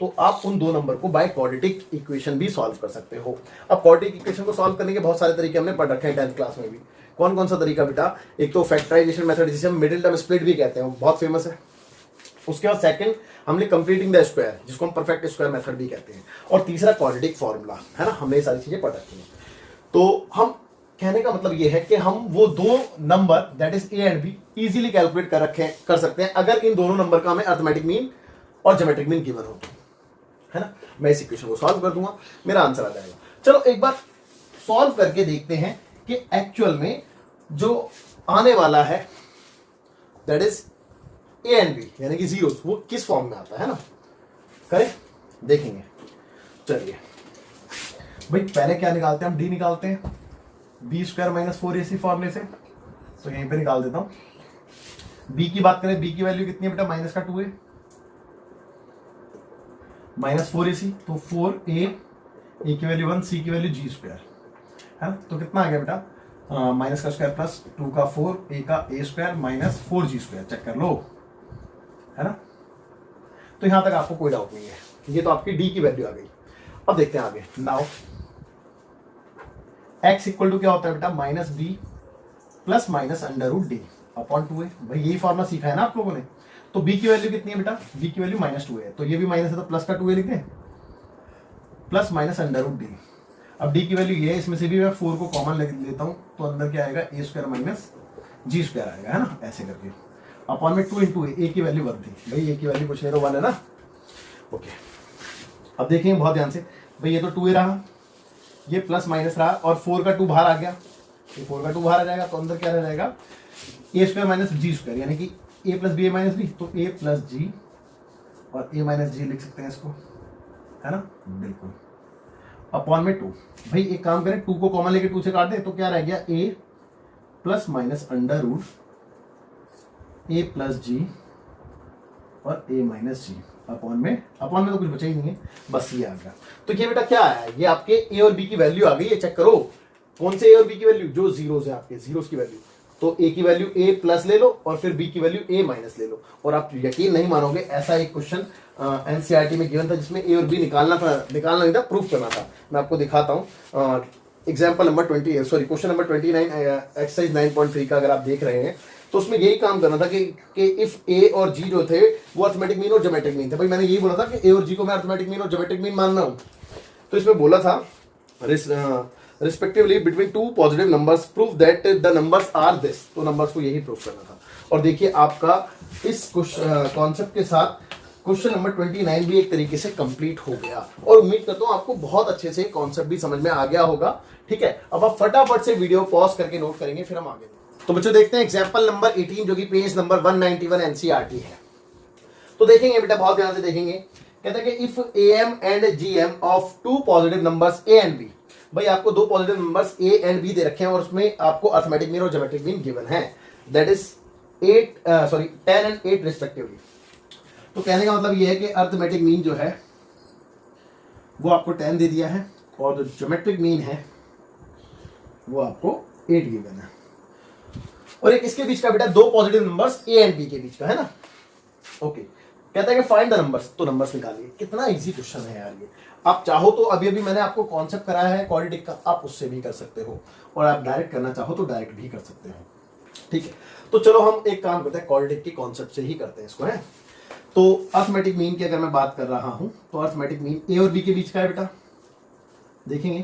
तो आप उन दो नंबर को बाय क्वाड्रेटिक इक्वेशन भी सॉल्व कर सकते हो। अब क्वाड्रेटिक इक्वेशन को सॉल्व करने के बहुत सारे तरीके हमने पढ़ रखे हैं 10th क्लास में भी। कौन कौन सा तरीका बेटा, एक तो फैक्टराइजेशन मेथड जिसे हम मिडिल टर्म स्प्लिट भी कहते हैं, वो बहुत फेमस है। उसके बाद सेकंड हमने कंप्लीटिंग द स्क्वायर, जिसको हम परफेक्ट स्क्वायर मेथड भी कहते हैं। और तीसरा क्वाड्रेटिक फॉर्मूला, है ना, हमने ये सारी चीजें पढ़ रखी हैं। तो हम कहने का मतलब ये है कि हम वो दो number that is A and B easily calculate कर सकते हैं अगर इन दोनों नंबर का हमें अर्थमेटिक मीन और ज्योमेट्रिक मीन गिवन हो, है ना। मैं इस इक्वेशन को सॉल्व कर दूंगा, मेरा आंसर आ जाएगा। चलो एक बार सॉल्व करके देखते हैं कि एक्चुअल में जो आने वाला है that is A and B यानी कि जीरोस, वो किस फॉर्म में आता है ना, करें देखेंगे। चलिए भाई पहले क्या निकालते हैं हम, D निकालते हैं, B² माइनस 4AC फॉर्मूले से, तो यहीं पे निकाल देता हूं। B की बात करें, B की वैल्यू कितनी है बेटा, माइनस का 2A माइनस 4AC, तो 4A, A की वैल्यू 1, C की वैल्यू G², है ना। तो कितना आ गया बेटा, माइनस का स्क्वायर प्लस 2 का 4, A का A² माइनस 4G², चेक कर लो, है ना। तो यहां तक आपको कोई डाउट नहीं है, ये तो आपकी D की वैल्यू आ गई। अब देखते हैं आगे। नाउ x इक्वल टू क्या होता है बेटा, minus B plus minus √D upon 2A। भाई यही फॉर्मूला सीखा है ना आप लोगों ने। तो B की वैल्यू कितनी है बेटा, B की वैल्यू माइनस 2A है, तो ये भी माइनस है तो प्लस का 2A लिख दें, प्लस माइनस √D। अब D की वैल्यू ये है, इसमें से भी मैं 4 को कॉमन लेता हूं, तो अंदर क्या आएगा, A² माइनस G² आएगा, है ना, ऐसे करके। अपॉन में 2 इंटू A की वैल्यू 1 थी, भाई A की वैल्यू कुछ नहीं तो 1 है ना। ओके अब देखेंगे बहुत ध्यान से, भाई ये तो 2A रहा, ये प्लस माइनस रहा, और 4 का 2 बाहर आ गया, ये 4 का 2 बाहर आ जाएगा, तो अंदर क्या रह जाएगा, A² माइनस G² यानी कि A plus B minus B, तो A प्लस G और a माइनस जी लिख सकते हैं इसको, है ना, बिल्कुल, अपॉन में 2। भाई एक काम करें, 2 को कॉमन लेके 2 से काट दें तो क्या रह गया, a plus minus under root a plus G और a माइनस जी अपॉन में तो कुछ बचा ही नहीं है, बस ये आ गया। तो ये बेटा क्या आया, ये आपके a और b की वैल्यू आ गई है, चेक करो कौन से a और b की वैल्यू, जो जीरोस है आपके, जीरोस की वैल्यू। तो a की वैल्यू a प्लस ले लो और फिर b की वैल्यू a माइनस ले लो। और आप यकीन नहीं मानोगे, ऐसा एक क्वेश्चन एनसीईआरटी में गिवन था जिसमें a और b निकालना नहीं था, प्रूफ करना था। मैं आपको दिखाता हूँ, example number 20, sorry question number 29 exercise 9.3 का अगर आप देख रहे हैं तो उसमें यही काम करना था कि इफ ए और जी जो थे वो अर्थमेटिक मीन और ज्योमेट्रिक मीन थे। भाई मैंने यही बोला था कि ए और जी को मैं अर्थमेटिक मीन और ज्योमेट्रिक मीन मानना हूं। तो इसमें बोला था respectively between two positive numbers prove that the numbers are this. तो नंबर्स को यही प्रूव करना था। और देखिए आपका इस कॉन्सेप्ट के साथ क्वेश्चन नंबर 29 भी एक तरीके से कंप्लीट हो गया। और उम्मीद करता हूं आपको बहुत अच्छे से कॉन्सेप्ट भी समझ में आ गया होगा। ठीक है, अब आप फटाफट से वीडियो पॉज करके नोट करेंगे, फिर हम आगे। तो बच्चों देखते हैं एग्जाम्पल नंबर 18 जो कि पेज नंबर 191 एनसीईआरटी है। तो देखेंगे बेटा, बहुत ध्यान से देखेंगे। कहता है कि if am and gm of two positive numbers a and b। भाई आपको दो positive numbers a and b दे रखे हैं और उसमें आपको अर्थमेटिक मीन और ज्योमेट्रिक मीन गिवन है, दैट इज 10 एंड 8 रिस्पेक्टिवली। तो कहने का मतलब ये है कि अर्थमेटिक मीन जो है वो आपको 10 दे दिया है और जो ज्योमेट्रिक मीन है वो आपको 8 गिवन है। और एक इसके बीच का बेटा दो positive numbers a and b के बीच का है ना। ओके, कहता है कि फाइंड द नंबर्स। तो नंबर्स निकालिए। कितना इजी क्वेश्चन है यार ये। आप चाहो तो अभी मैंने आपको कॉन्सेप्ट कराया है क्वाड्रेटिक का, आप उससे भी कर सकते हो और आप डायरेक्ट करना चाहो तो डायरेक्ट भी कर सकते हो। ठीक है, तो चलो हम एक काम करते हैं, क्वाड्रेटिक के कॉन्सेप्ट से ही करते हैं इसको, है। तो अर्थमेटिक मीन की अगर मैं बात कर रहा हूं तो अर्थमेटिक मीन a और b के बीच का है बेटा। देखेंगे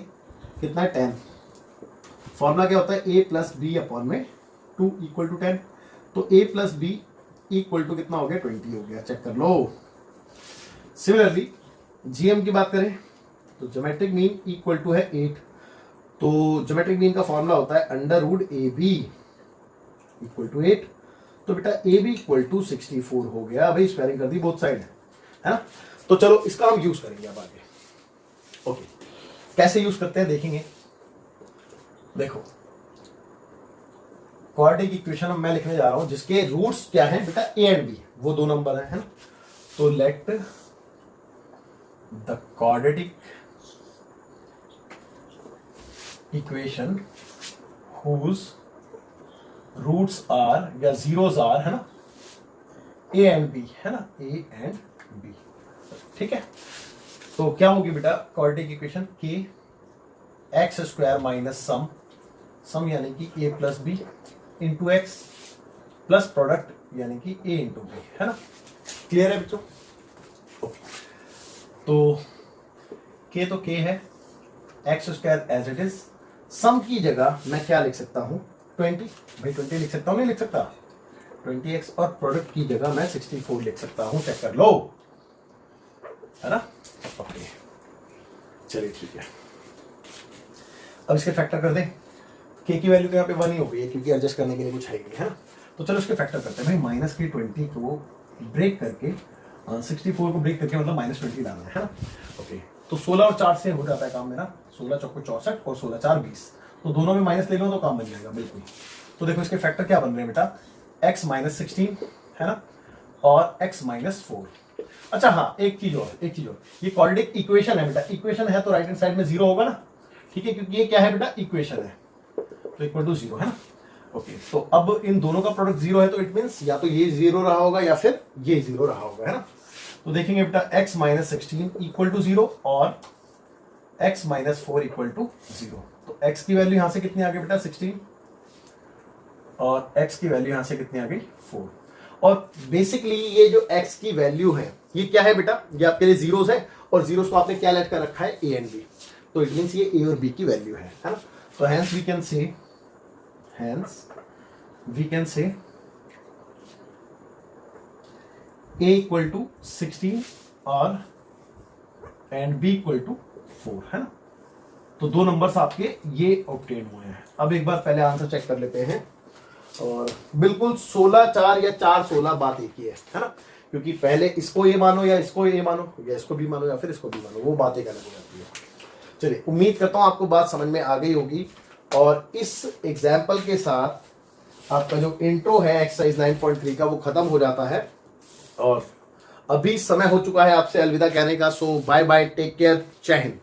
कितना है, 10। फॉर्मूला क्या होता है, a प्लस बी अपॉन में 2 इक्वल टू 10। तो a plus B equal to कितना हो गया, 20 हो गया। चेक कर लो। सिमिलरली जीएम की बात करें तो ज्योमेट्रिक मीन इक्वल टू है 8। तो ज्योमेट्रिक मीन का फॉर्मूला होता है under root A B equal to 8। तो बेटा ए बी इक्वल टू 64 हो गया। भाई स्क्वायरिंग कर दी बोथ साइड, है ना। तो चलो इसका हम यूज करेंगे अब आगे। ओके, कैसे यूज करते हैं देखेंगे। देखो क्वाड्रेटिक इक्वेशन मैं लिखने जा रहा हूं जिसके रूट्स क्या हैं बेटा, ए एंड बी, वो दो नंबर है ना। तो let the quadratic equation whose roots are या जीरोस आर, है ना, ए एंड बी, है ना, ए एंड बी। ठीक है, तो क्या होगी बेटा क्वाड्रेटिक इक्वेशन, के एक्स स्क्वायर माइनस सम यानी कि A plus B into x plus product यानी कि ए इंटू बी, है ना। क्लियर है बच्चों। तो के है, x square as it is, sum की जगह मैं क्या लिख सकता हूं 20। भाई 20 लिख सकता हूं, नहीं लिख सकता 20x, और प्रोडक्ट की जगह मैं 64 लिख सकता हूं। चेक कर लो, है ना। ओके चलिए ठीक है, अब इसके फैक्टर कर दें। के की वैल्यू तो यहाँ पे 1 ही हो गई है क्योंकि एडजस्ट करने के लिए कुछ है ही नहीं, है ना। तो चलो इसके फैक्टर करते हैं। भाई माइनस के 20 को ब्रेक करके 64 को ब्रेक करके मतलब -20 डालना है ना। ओके, तो 16 और 4 से हो जाता है काम मेरा। 16 चौको 64 और 16 4 20, तो दोनों में माइनस ले लो तो काम बन जाएगा बिल्कुल। तो देखो इसके फैक्टर क्या बन रहे हैं बेटा, x माइनस 16, है ना, और x माइनस 4। अच्छा हाँ, एक चीज और, ये क्वाड्रेटिक इक्वेशन है बेटा। इक्वेशन है तो राइट हैंड साइड में 0 होगा ना। ठीक है, क्योंकि ये क्या है बेटा, इक्वेशन है, तो इक्वल टू 0, है ना। ओके, तो अब इन दोनों का प्रोडक्ट 0 है तो इट मींस या तो ये 0 रहा होगा या फिर ये 0 रहा होगा, है ना। तो देखेंगे बेटा x माइनस 16 इक्वल टू 0 और x माइनस 4 इक्वल टू 0। तो x की वैल्यू यहां से कितनी आ गई बेटा 16 और x की वैल्यू यहां से कितनी आ गई 4। और बेसिकली ये जो x की वैल्यू है ये क्या है बेटा, ये आपके लिए जीरोस है और जीरोस को आपने क्या लेट कर रखा है, a एंड b। तो इट मींस ये a और b की वैल्यू है ना। तो hence we can say a equal to 16 और एंड b इक्वल टू 4, है ना। तो दो नंबर्स आपके ये ऑब्टेन हुए हैं। अब एक बार पहले आंसर चेक कर लेते हैं और बिल्कुल 16 4 या 4 16 बात एक ही है ना। क्योंकि पहले इसको ये मानो या इसको ये मानो या इसको भी मानो या फिर इसको भी मानो, वो बातें करने हो जाती है। चलिए, उम्मीद करता हूं आपको बात समझ में आ गई होगी। और इस एग्जाम्पल के साथ आपका जो इंट्रो है एक्सरसाइज 9.3 का वो खत्म हो जाता है और अभी समय हो चुका है आपसे अलविदा कहने का। सो बाय बाय, टेक केयर, जय हिंद।